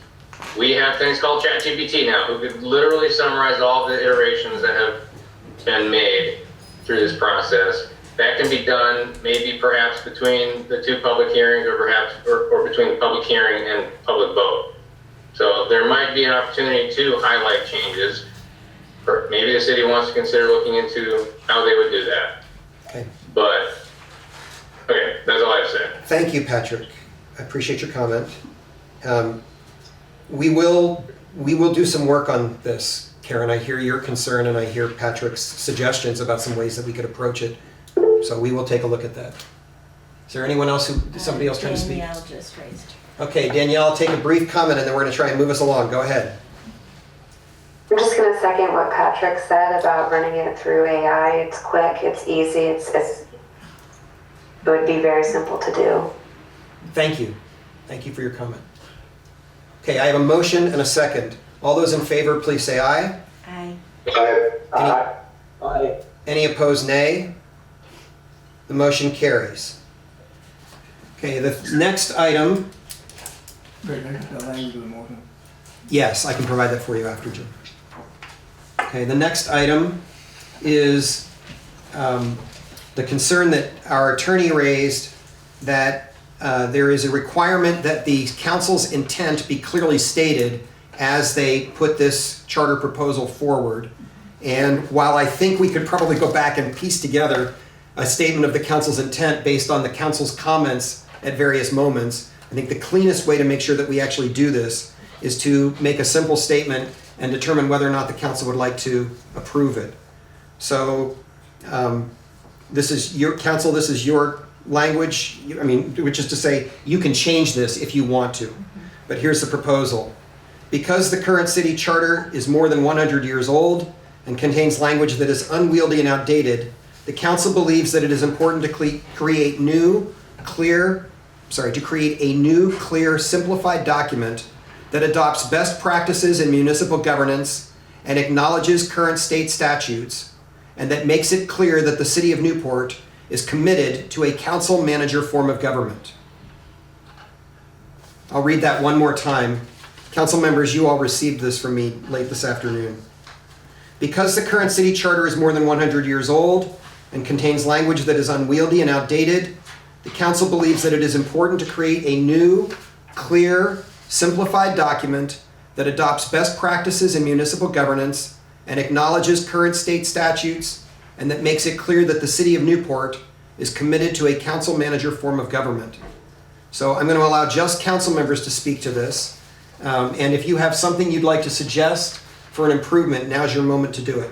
We have things called ChatGPT now, who could literally summarize all the iterations that have been made through this process. That can be done maybe perhaps between the two public hearings, or between the public hearing and public vote. So there might be an opportunity to highlight changes. Or maybe the city wants to consider looking into how they would do that. Okay. But, okay, that's all I have to say. Thank you, Patrick. I appreciate your comment. We will do some work on this, Karen. I hear your concern and I hear Patrick's suggestions about some ways that we could approach it. So we will take a look at that. Is there anyone else somebody else trying to speak? Danielle just raised. Okay, Danielle, I'll take a brief comment and then we're going to try and move us along. Go ahead. I'm just going to second what Patrick said about running it through AI. It's quick, it's easy, it would be very simple to do. Thank you. Thank you for your comment. Okay, I have a motion and a second. All those in favor, please say aye. Aye. Aye. Any opposed, nay? The motion carries. Okay, the next item. Yes, I can provide that for you after, Jim. Okay, the next item is the concern that our attorney raised that there is a requirement that the council's intent be clearly stated as they put this charter proposal forward. And while I think we could probably go back and piece together a statement of the council's intent based on the council's comments at various moments, I think the cleanest way to make sure that we actually do this is to make a simple statement and determine whether or not the council would like to approve it. So this is your council, this is your language, I mean, which is to say you can change this if you want to. But here's the proposal. Because the current city charter is more than 100 years old and contains language that is unwieldy and outdated, the council believes that it is important to create a new, clear, simplified document that adopts best practices in municipal governance and acknowledges current state statutes, and that makes it clear that the city of Newport is committed to a council manager form of government. I'll read that one more time. Council members, you all received this from me late this afternoon. Because the current city charter is more than 100 years old and contains language that is unwieldy and outdated, the council believes that it is important to create a new, clear, simplified document that adopts best practices in municipal governance and acknowledges current state statutes, and that makes it clear that the city of Newport is committed to a council manager form of government. So I'm going to allow just council members to speak to this. And if you have something you'd like to suggest for an improvement, now's your moment to do it.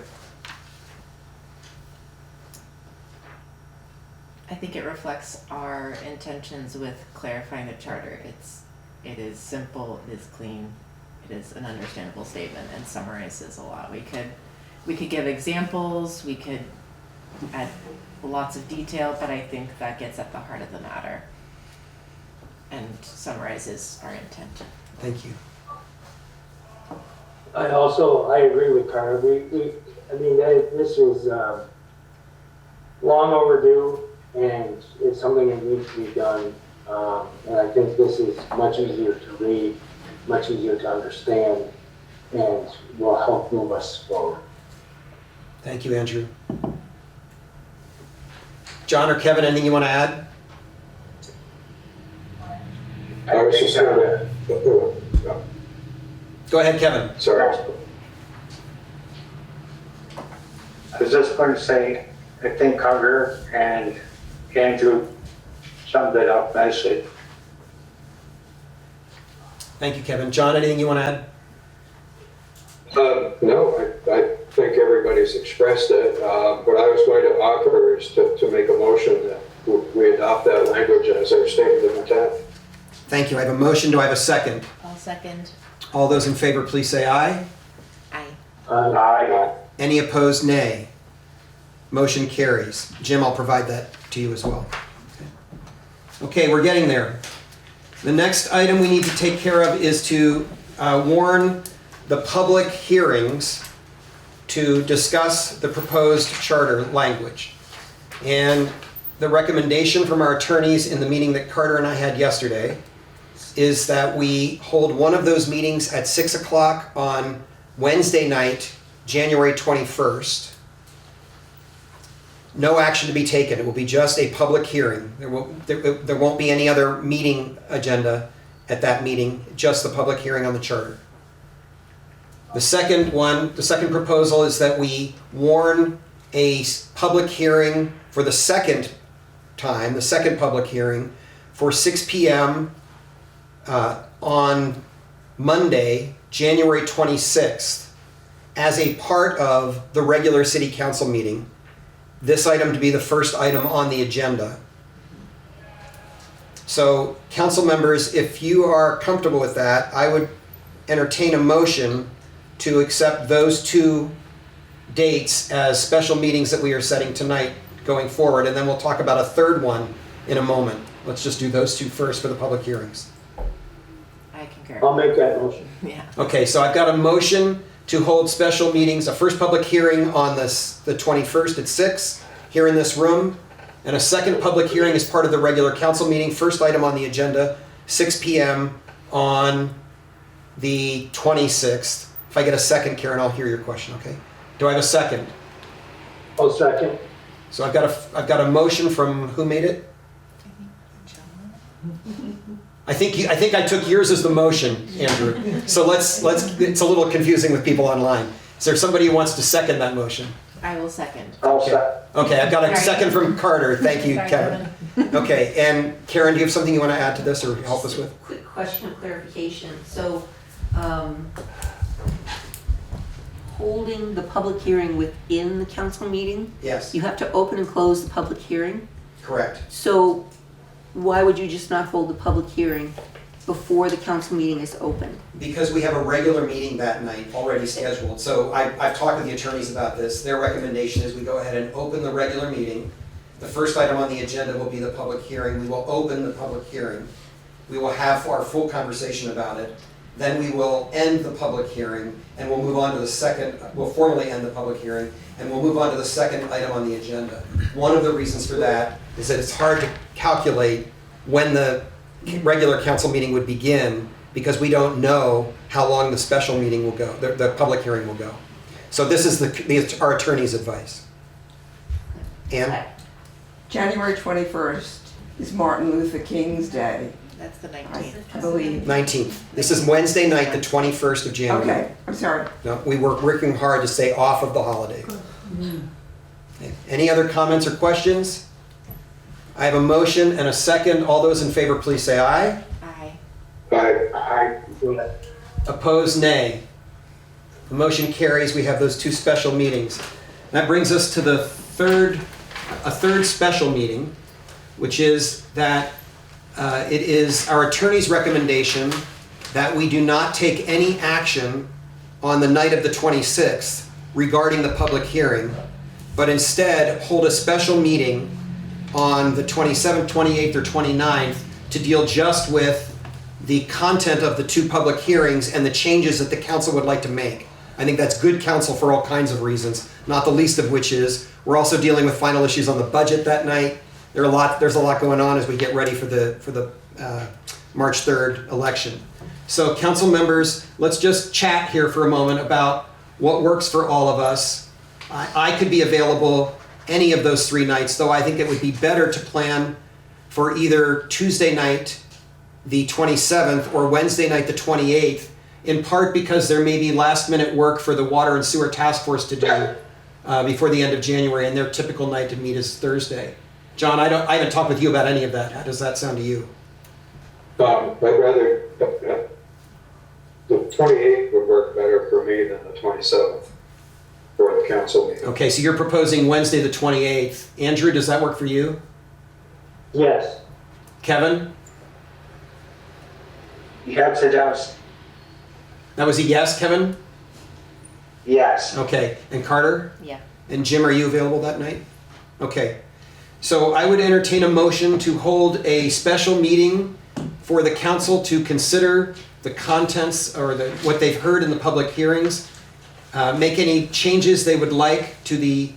I think it reflects our intentions with clarifying the charter. It is simple, it is clean, it is an understandable statement, and summarizes a lot. We could give examples, we could add lots of detail, but I think that gets at the heart of the matter and summarizes our intent. Thank you. I agree with Carter. This is long overdue, and it's something that needs to be done. And I think this is much easier to read, much easier to understand, and will help move us forward. Thank you, Andrew. John or Kevin, anything you want to add? I was just gonna, Go ahead, Kevin. sorry. I was just going to say, I think Carter and Andrew summed it up nicely. Thank you, Kevin. John, anything you want to add? No, I think everybody's expressed it. What I was going to offer is to make a motion that we adopt that language as our statement of intent. Thank you. I have a motion. Do I have a second? I'll second. All those in favor, please say aye. Aye. Aye. Any opposed, nay. Motion carries. Jim, I'll provide that to you as well. Okay, we're getting there. The next item we need to take care of is to warn the public hearings to discuss the proposed charter language. And the recommendation from our attorneys in the meeting that Carter and I had yesterday is that we hold one of those meetings at 6 o'clock on Wednesday night, January 21st. No action to be taken. It will be just a public hearing. There won't be any other meeting agenda at that meeting, just the public hearing on the charter. The second proposal is that we warn a public hearing for the second public hearing for 6 p.m. On Monday, January 26th, as a part of the regular city council meeting. This item to be the first item on the agenda. So, council members, if you are comfortable with that, I would entertain a motion to accept those two dates as special meetings that we are setting tonight going forward, and then we'll talk about a third one in a moment. Let's just do those two first for the public hearings. I concur. I'll make that motion. Yeah. Okay, so I've got a motion to hold special meetings, a first public hearing on the 21st at 6 here in this room, and a second public hearing as part of the regular council meeting, first item on the agenda, 6 p.m. on the 26th. If I get a second, Karen, I'll hear your question, okay? Do I have a second? I'll second. So I've got a motion from, who made it? I think I took yours as the motion, Andrew. So it's a little confusing with people online. Is there somebody who wants to second that motion? I will second. Okay, I've got a second from Carter. Thank you, Sorry, Kevin. Okay, and Karen, do you have something you want to add to this or help us with? Quick question of clarification. So, holding the public hearing within the council meeting? Yes, You have to open and close the public hearing? correct. So why would you just not hold the public hearing before the council meeting is open? Because we have a regular meeting that night already scheduled. So I've talked with the attorneys about this. Their recommendation is we go ahead and open the regular meeting. The first item on the agenda will be the public hearing. We will open the public hearing. We will have our full conversation about it. Then we will end the public hearing and we'll move on to the second, we'll formally end the public hearing and we'll move on to the second item on the agenda. One of the reasons for that is that it's hard to calculate when the regular council meeting would begin because we don't know how long the special meeting will go, the public hearing will go. So this is our attorney's advice. Ann? January 21st is Martin Luther King's Day, That's the I 19th. believe. 19th. This is Wednesday night, the 21st of January. Okay, I'm sorry. No, we were working hard to stay off of the holiday. Okay. Any other comments or questions? I have a motion and a second. All those in favor, please say aye. Aye. I, Opposed, nay. The motion carries. We have those two special meetings. That brings us to a third special meeting, which is that it is our attorney's recommendation that we do not take any action on the night of the 26th regarding the public hearing, but instead hold a special meeting on the 27th, 28th, or 29th to deal just with the content of the two public hearings and the changes that the council would like to make. I think that's good counsel for all kinds of reasons, not the least of which is we're also dealing with final issues on the budget that night. There's a lot going on as we get ready for the March 3rd election. So council members, let's just chat here for a moment about what works for all of us. I could be available any of those 3 nights, though I think it would be better to plan for either Tuesday night, the 27th, or Wednesday night, the 28th, in part because there may be last minute work for the Water and Sewer Task Force to do before the end of January, and their typical night to meet is Thursday. John, I haven't talked with you about any of that. How does that sound to you? I'd rather, the 28th would work better for me than the 27th for the council meeting. Okay, so you're proposing Wednesday the 28th. Andrew, does that work for you? Yes. Kevin? yes, it does. That was a yes, Kevin? Yes. Okay, and Carter? Yeah. And Jim, are you available that night? Okay. So I would entertain a motion to hold a special meeting for the council to consider the contents or what they've heard in the public hearings, make any changes they would like to the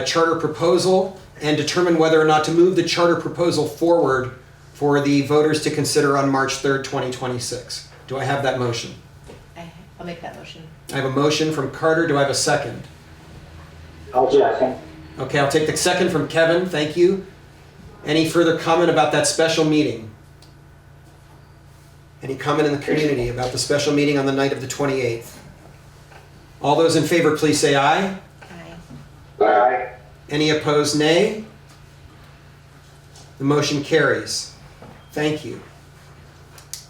charter proposal, and determine whether or not to move the charter proposal forward for the voters to consider on March 3rd, 2026. Do I have that motion? I'll make that motion. I have a motion from Carter. Do I have a second? I'll second. Okay, I'll take the second from Kevin. Thank you. Any further comment about that special meeting? Any comment in the community about the special meeting on the night of the 28th? All those in favor, please say aye. Aye. Aye. Any opposed, nay? The motion carries. Thank you.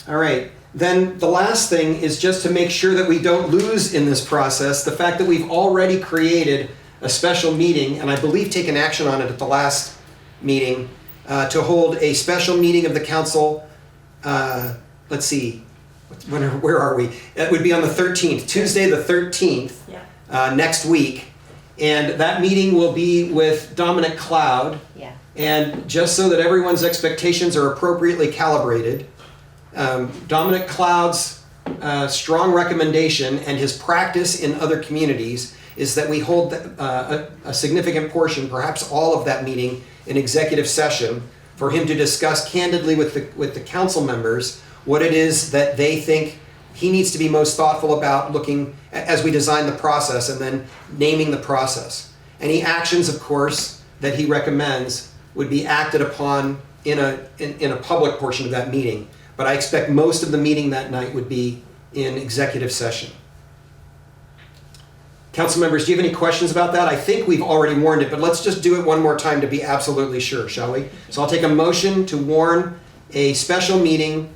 All right. Then the last thing is just to make sure that we don't lose in this process the fact that we've already created a special meeting, and I believe taken action on it at the last meeting, to hold a special meeting of the council. Let's see, where are we? It would be on the 13th, Tuesday the 13th, next week. And that meeting will be with Dominic Cloud. Yeah. And just so that everyone's expectations are appropriately calibrated, Dominic Cloud's strong recommendation and his practice in other communities is that we hold a significant portion, perhaps all of that meeting, in executive session for him to discuss candidly with the council members what it is that they think he needs to be most thoughtful about looking as we design the process and then naming the process. Any actions, of course, that he recommends would be acted upon in a public portion of that meeting. But I expect most of the meeting that night would be in executive session. Council members, do you have any questions about that? I think we've already warned it, but let's just do it one more time to be absolutely sure, shall we? So I'll take a motion to warn a special meeting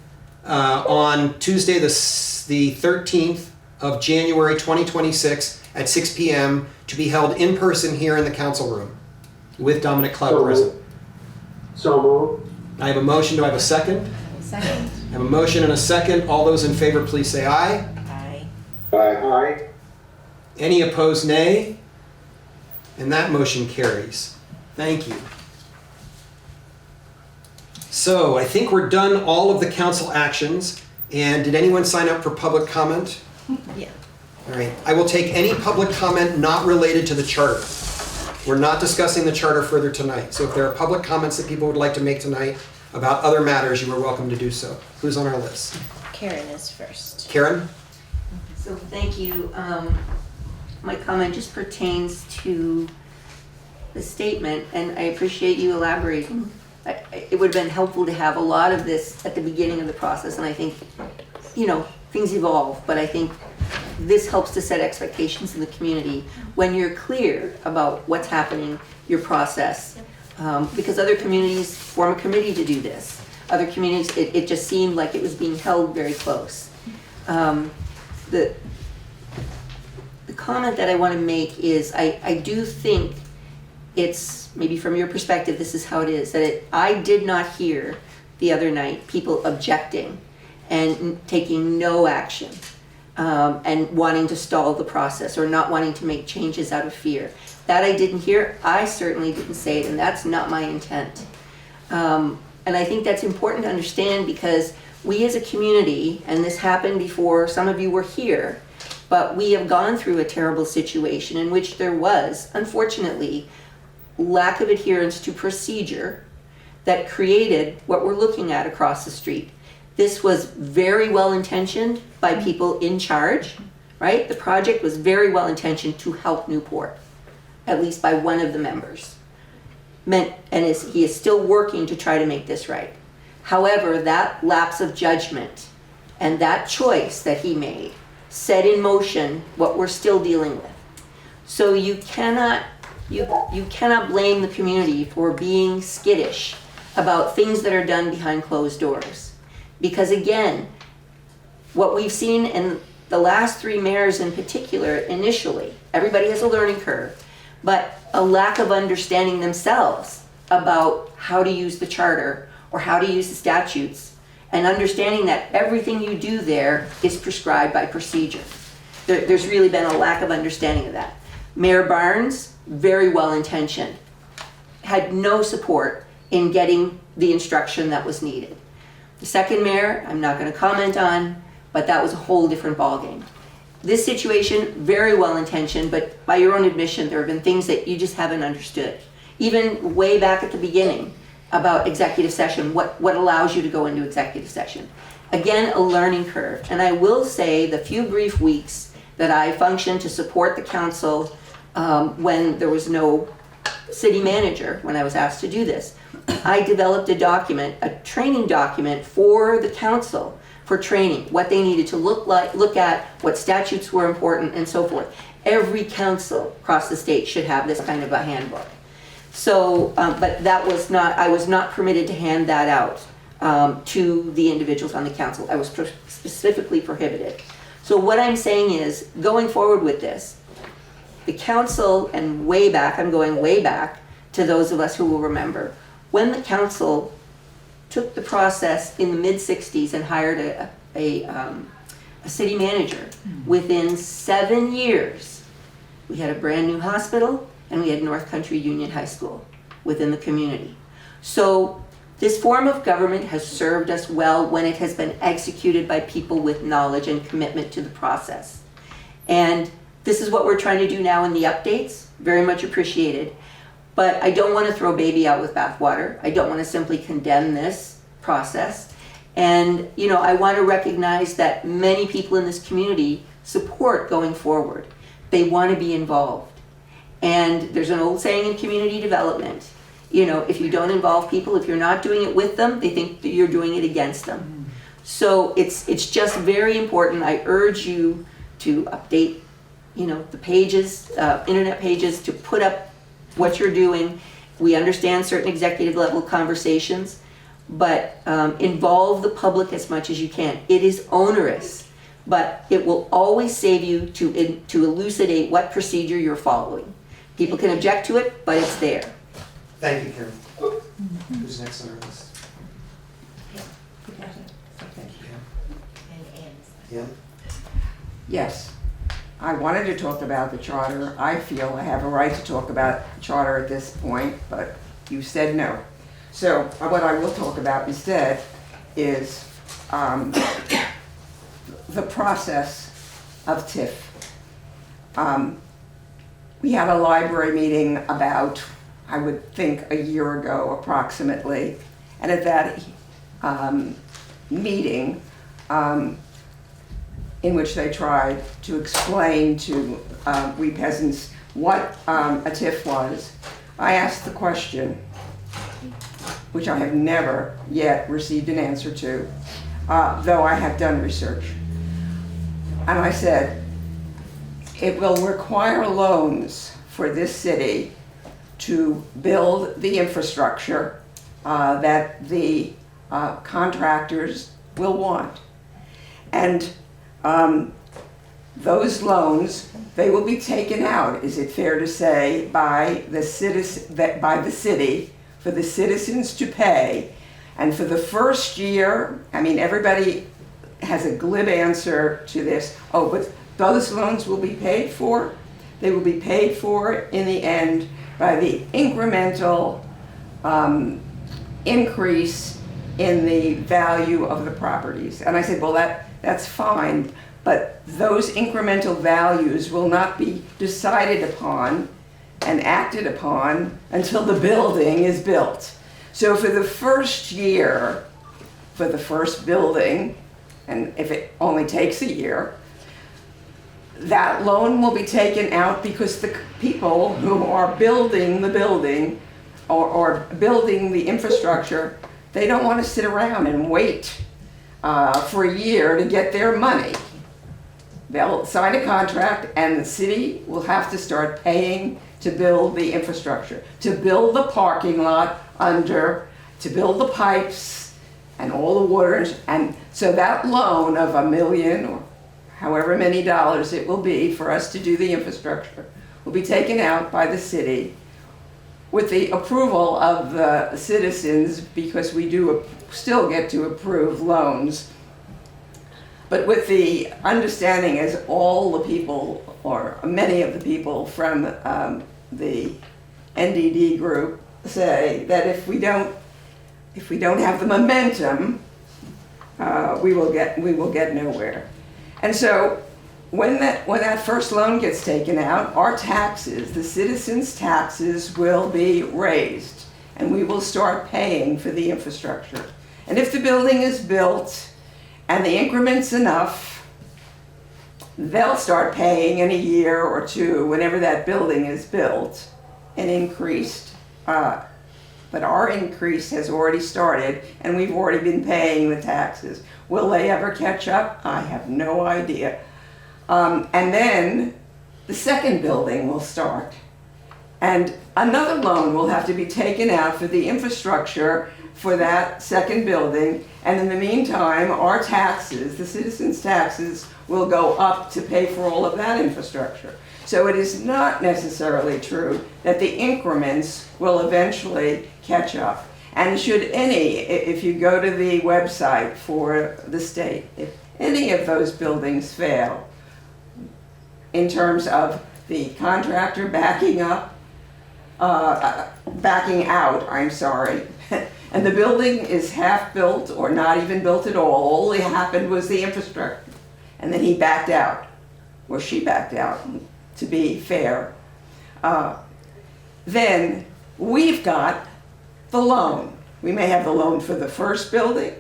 on Tuesday the 13th of January 2026 at 6 p.m. to be held in person here in the council room with Dominic Cloud So present. So moved. I have a motion. Do I have a second? Second. I have a motion and a second. All those in favor, please say aye. Aye. Aye. Any opposed, nay? And that motion carries. Thank you. So I think we're done all of the council actions. And did anyone sign up for public comment? Yeah. All right. I will take any public comment not related to the charter. We're not discussing the charter further tonight. So if there are public comments that people would like to make tonight about other matters, you are welcome to do so. Who's on our list? Karen is first. Karen? So thank you. My comment just pertains to the statement, and I appreciate you elaborating. It would have been helpful to have a lot of this at the beginning of the process, and I think, things evolve, but I think this helps to set expectations in the community when you're clear about what's happening, your process, because other communities form a committee to do this. Other communities, it just seemed like it was being held very close. The comment that I want to make is I do think it's, maybe from your perspective, this is how it is, that I did not hear the other night people objecting and taking no action and wanting to stall the process or not wanting to make changes out of fear. That I didn't hear. I certainly didn't say it, and that's not my intent. And I think that's important to understand because we as a community, and this happened before some of you were here, but we have gone through a terrible situation in which there was, unfortunately, lack of adherence to procedure that created what we're looking at across the street. This was very well intentioned by people in charge, right? The project was very well intentioned to help Newport, at least by one of the members. He is still working to try to make this right. However, that lapse of judgment and that choice that he made set in motion what we're still dealing with. So you cannot blame the community for being skittish about things that are done behind closed doors. Because again, what we've seen in the last 3 mayors in particular, initially, everybody has a learning curve, but a lack of understanding themselves about how to use the charter or how to use the statutes, and understanding that everything you do there is prescribed by procedure. There's really been a lack of understanding of that. Mayor Barnes, very well intentioned, had no support in getting the instruction that was needed. The second mayor, I'm not going to comment on, but that was a whole different ballgame. This situation, very well intentioned, but by your own admission, there have been things that you just haven't understood. Even way back at the beginning about executive session, what allows you to go into executive session. Again, a learning curve. And I will say the few brief weeks that I functioned to support the council when there was no city manager, when I was asked to do this, I developed a document, a training document for the council for training, what they needed to look at, what statutes were important, and so forth. Every council across the state should have this kind of a handbook. So, but that was not, I was not permitted to hand that out to the individuals on the council. I was specifically prohibited. So what I'm saying is, going forward with this, the council, and way back, I'm going way back to those of us who will remember, when the council took the process in the mid-60s and hired a city manager, within 7 years, we had a brand new hospital and we had North Country Union High School within the community. So this form of government has served us well when it has been executed by people with knowledge and commitment to the process. And this is what we're trying to do now in the updates, very much appreciated. But I don't want to throw baby out with bathwater. I don't want to simply condemn this process. And, I want to recognize that many people in this community support going forward. They want to be involved. And there's an old saying in community development, if you don't involve people, if you're not doing it with them, they think that you're doing it against them. So it's just very important. I urge you to update, the pages, internet pages, to put up what you're doing. We understand certain executive level conversations, but involve the public as much as you can. It is onerous but it will always save you to elucidate what procedure you're following. People can object to it, but it's there. Thank you, Karen. Who's next on our list? Yeah. Yes, I wanted to talk about the charter. I feel I have a right to talk about the charter at this point, but you said no. So what I will talk about instead is the process of TIF. We had a library meeting about, I would think, a year ago approximately, and at that meeting, in which they tried to explain to we peasants what a TIF was, I asked the question, which I have never yet received an answer to, though I have done research. And I said, it will require loans for this city to build the infrastructure that the contractors will want. And those loans, they will be taken out, is it fair to say, by the city for the citizens to pay. And for the first year, I mean, everybody has a glib answer to this. Oh, but those loans will be paid for. They will be paid for in the end by the incremental increase in the value of the properties. And I said, well, that's fine, but those incremental values will not be decided upon and acted upon until the building is built. So for the first year, for the first building, and if it only takes a year, that loan will be taken out because the people who are building the building or building the infrastructure, they don't want to sit around and wait for a year to get their money. They'll sign a contract and the city will have to start paying to build the infrastructure, to build the parking lot under, to build the pipes and all the water. And so that loan of $1 million or however many dollars it will be for us to do the infrastructure will be taken out by the city with the approval of the citizens, because we do still get to approve loans. But with the understanding, as all the people, or many of the people from the NDD group say, that if we don't have the momentum, we will get nowhere. And so when that first loan gets taken out, our taxes, the citizens' taxes, will be raised, and we will start paying for the infrastructure. And if the building is built and the increment's enough, they'll start paying in a year or two, whenever that building is built, an increased, but our increase has already started, and we've already been paying the taxes. Will they ever catch up? I have no idea. And then the second building will start. And another loan will have to be taken out for the infrastructure for that second building. And in the meantime, our taxes, the citizens' taxes, will go up to pay for all of that infrastructure. So it is not necessarily true that the increments will eventually catch up. And if you go to the website for the state, if any of those buildings fail, in terms of the contractor backing out, and the building is half built or not even built at all that happened was the infrastructure. And then he backed out, or she backed out, to be fair. Then we've got the loan. We may have the loan for the first building,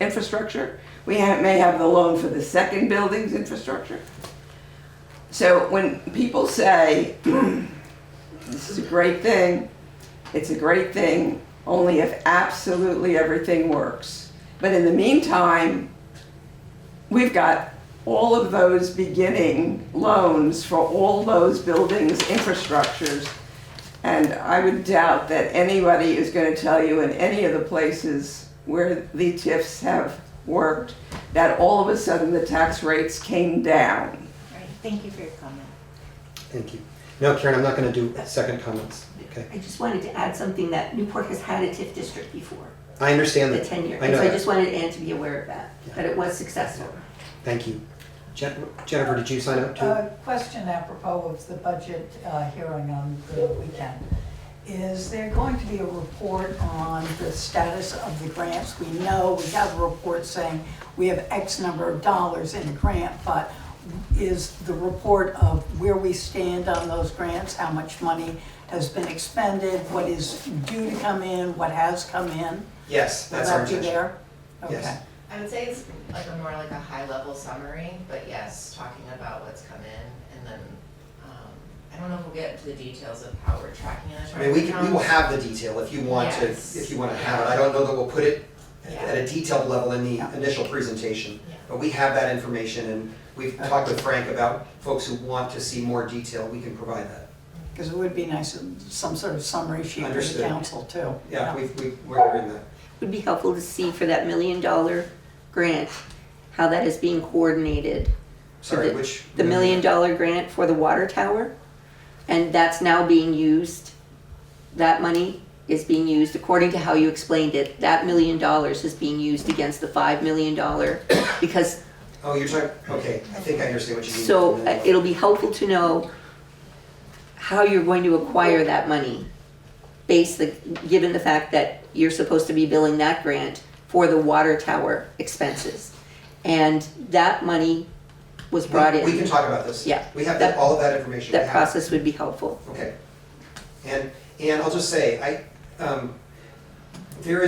infrastructure. We may have the loan for the second building's infrastructure. So when people say, this is a great thing, it's a great thing only if absolutely everything works. But in the meantime, we've got all of those beginning loans for all those buildings, infrastructures, and I would doubt that anybody is going to tell you in any of the places where the TIFs have worked that all of a sudden the tax rates came down. All right, thank you for your comment. Thank you. No, Karen, I'm not going to do second comments. Okay. I just wanted to add something that Newport has had a TIF district before, I understand the that. tenure. I And know so I that. just wanted Ann to be aware of that, that it was successful. Thank you. Jennifer, did you sign up too? Question apropos of the budget hearing on the weekend. Is there going to be a report on the status of the grants? We know we have a report saying we have X number of dollars in a grant, but is the report of where we stand on those grants, how much money has been expended, what is due to come in, what has come in? Yes, Will that's our that be intention. there? Yes. Okay. I would say it's like a more like a high level summary, but yes, talking about what's come in, and then, I don't know if we'll get into the details of how we're tracking it. I mean, we will have the detail if you want to, Yes. if you want to have it. I don't know that we'll put it Yeah. at a detailed level in the initial presentation, Yeah. but we have that information, and we've talked with Frank about folks who want to see more detail, we can provide that. Because it would be nice, some sort of summary sheet for the Understood. council too. Yeah, we're doing that. Would be helpful to see for that $1 million grant, how that is being coordinated. Sorry, the- which? The $1 million grant for the water tower, and that's now being used, that money is being used according to how you explained it. That $1 million is being used against the $5 million, because, Oh, you're talking, okay, I think I understand what you mean. so it'll be helpful to know how you're going to acquire that money, given the fact that you're supposed to be billing that grant for the water tower expenses. And that money was brought in. We can talk about this. Yeah. We have that, all of that information. We That have it. process would be helpful. Okay. And I'll just say, there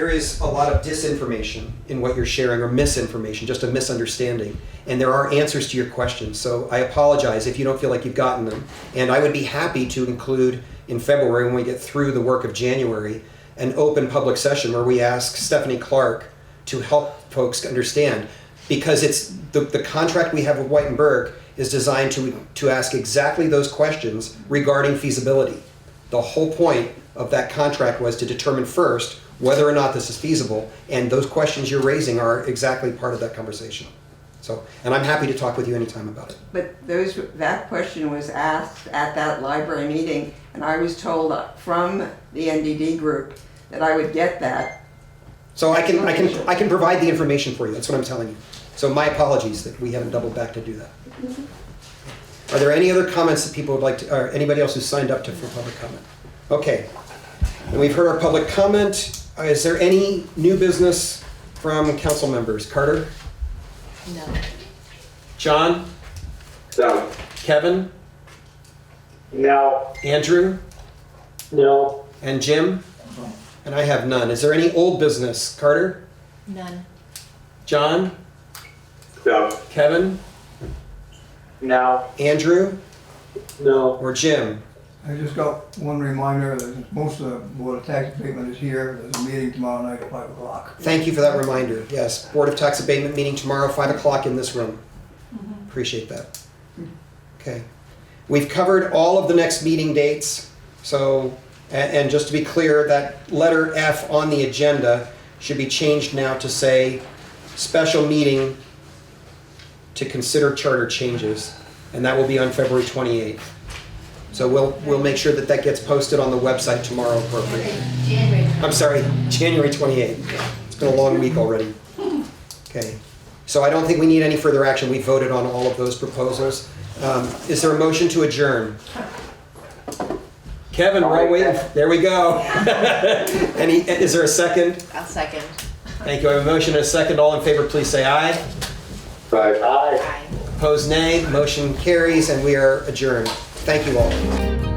is a lot of disinformation in what you're sharing, or misinformation, just a misunderstanding. And there are answers to your questions. So I apologize if you don't feel like you've gotten them. And I would be happy to include in February, when we get through the work of January, an open public session where we ask Stephanie Clark to help folks understand. Because it's the contract we have with White and Berg is designed to ask exactly those questions regarding feasibility. The whole point of that contract was to determine first whether or not this is feasible, and those questions you're raising are exactly part of that conversation. So, and I'm happy to talk with you anytime about it. But that question was asked at that library meeting, and I was told from the NDD group that I would get that. So I can provide the information for you, that's what I'm telling you. So my apologies that we haven't doubled back to do that. Are there any other comments that people would like to, or anybody else who signed up for public comment? Okay, and we've heard our public comment. Is there any new business from council members? Carter? No. John? No. Kevin? No, Andrew? No, And Jim? And I have none. Is there any old business? Carter? None. John? No. Kevin? no, Andrew? no. Or Jim? I just got one reminder that most of the Board of Tax Abatement is here. There's a meeting tomorrow night at 5 o'clock. Thank you for that reminder. Yes, Board of Tax Abatement meeting tomorrow, 5 o'clock in this room. Appreciate that. Okay. We've covered all of the next meeting dates. So, and just to be clear, that letter F on the agenda should be changed now to say, special meeting to consider charter changes. And that will be on February 28th. So we'll make sure that gets posted on the website tomorrow appropriately. I'm sorry, January 28th. It's been a long week already. Okay, so I don't think we need any further action. We voted on all of those proposals. Is there a motion to adjourn? Kevin, we're all waiting. There we go. Is there a second? I'll second. Thank you. I have a motion and a second. All in favor, please say aye. Bye. Aye. Opposed, nay. Motion carries, and we are adjourned. Thank you all.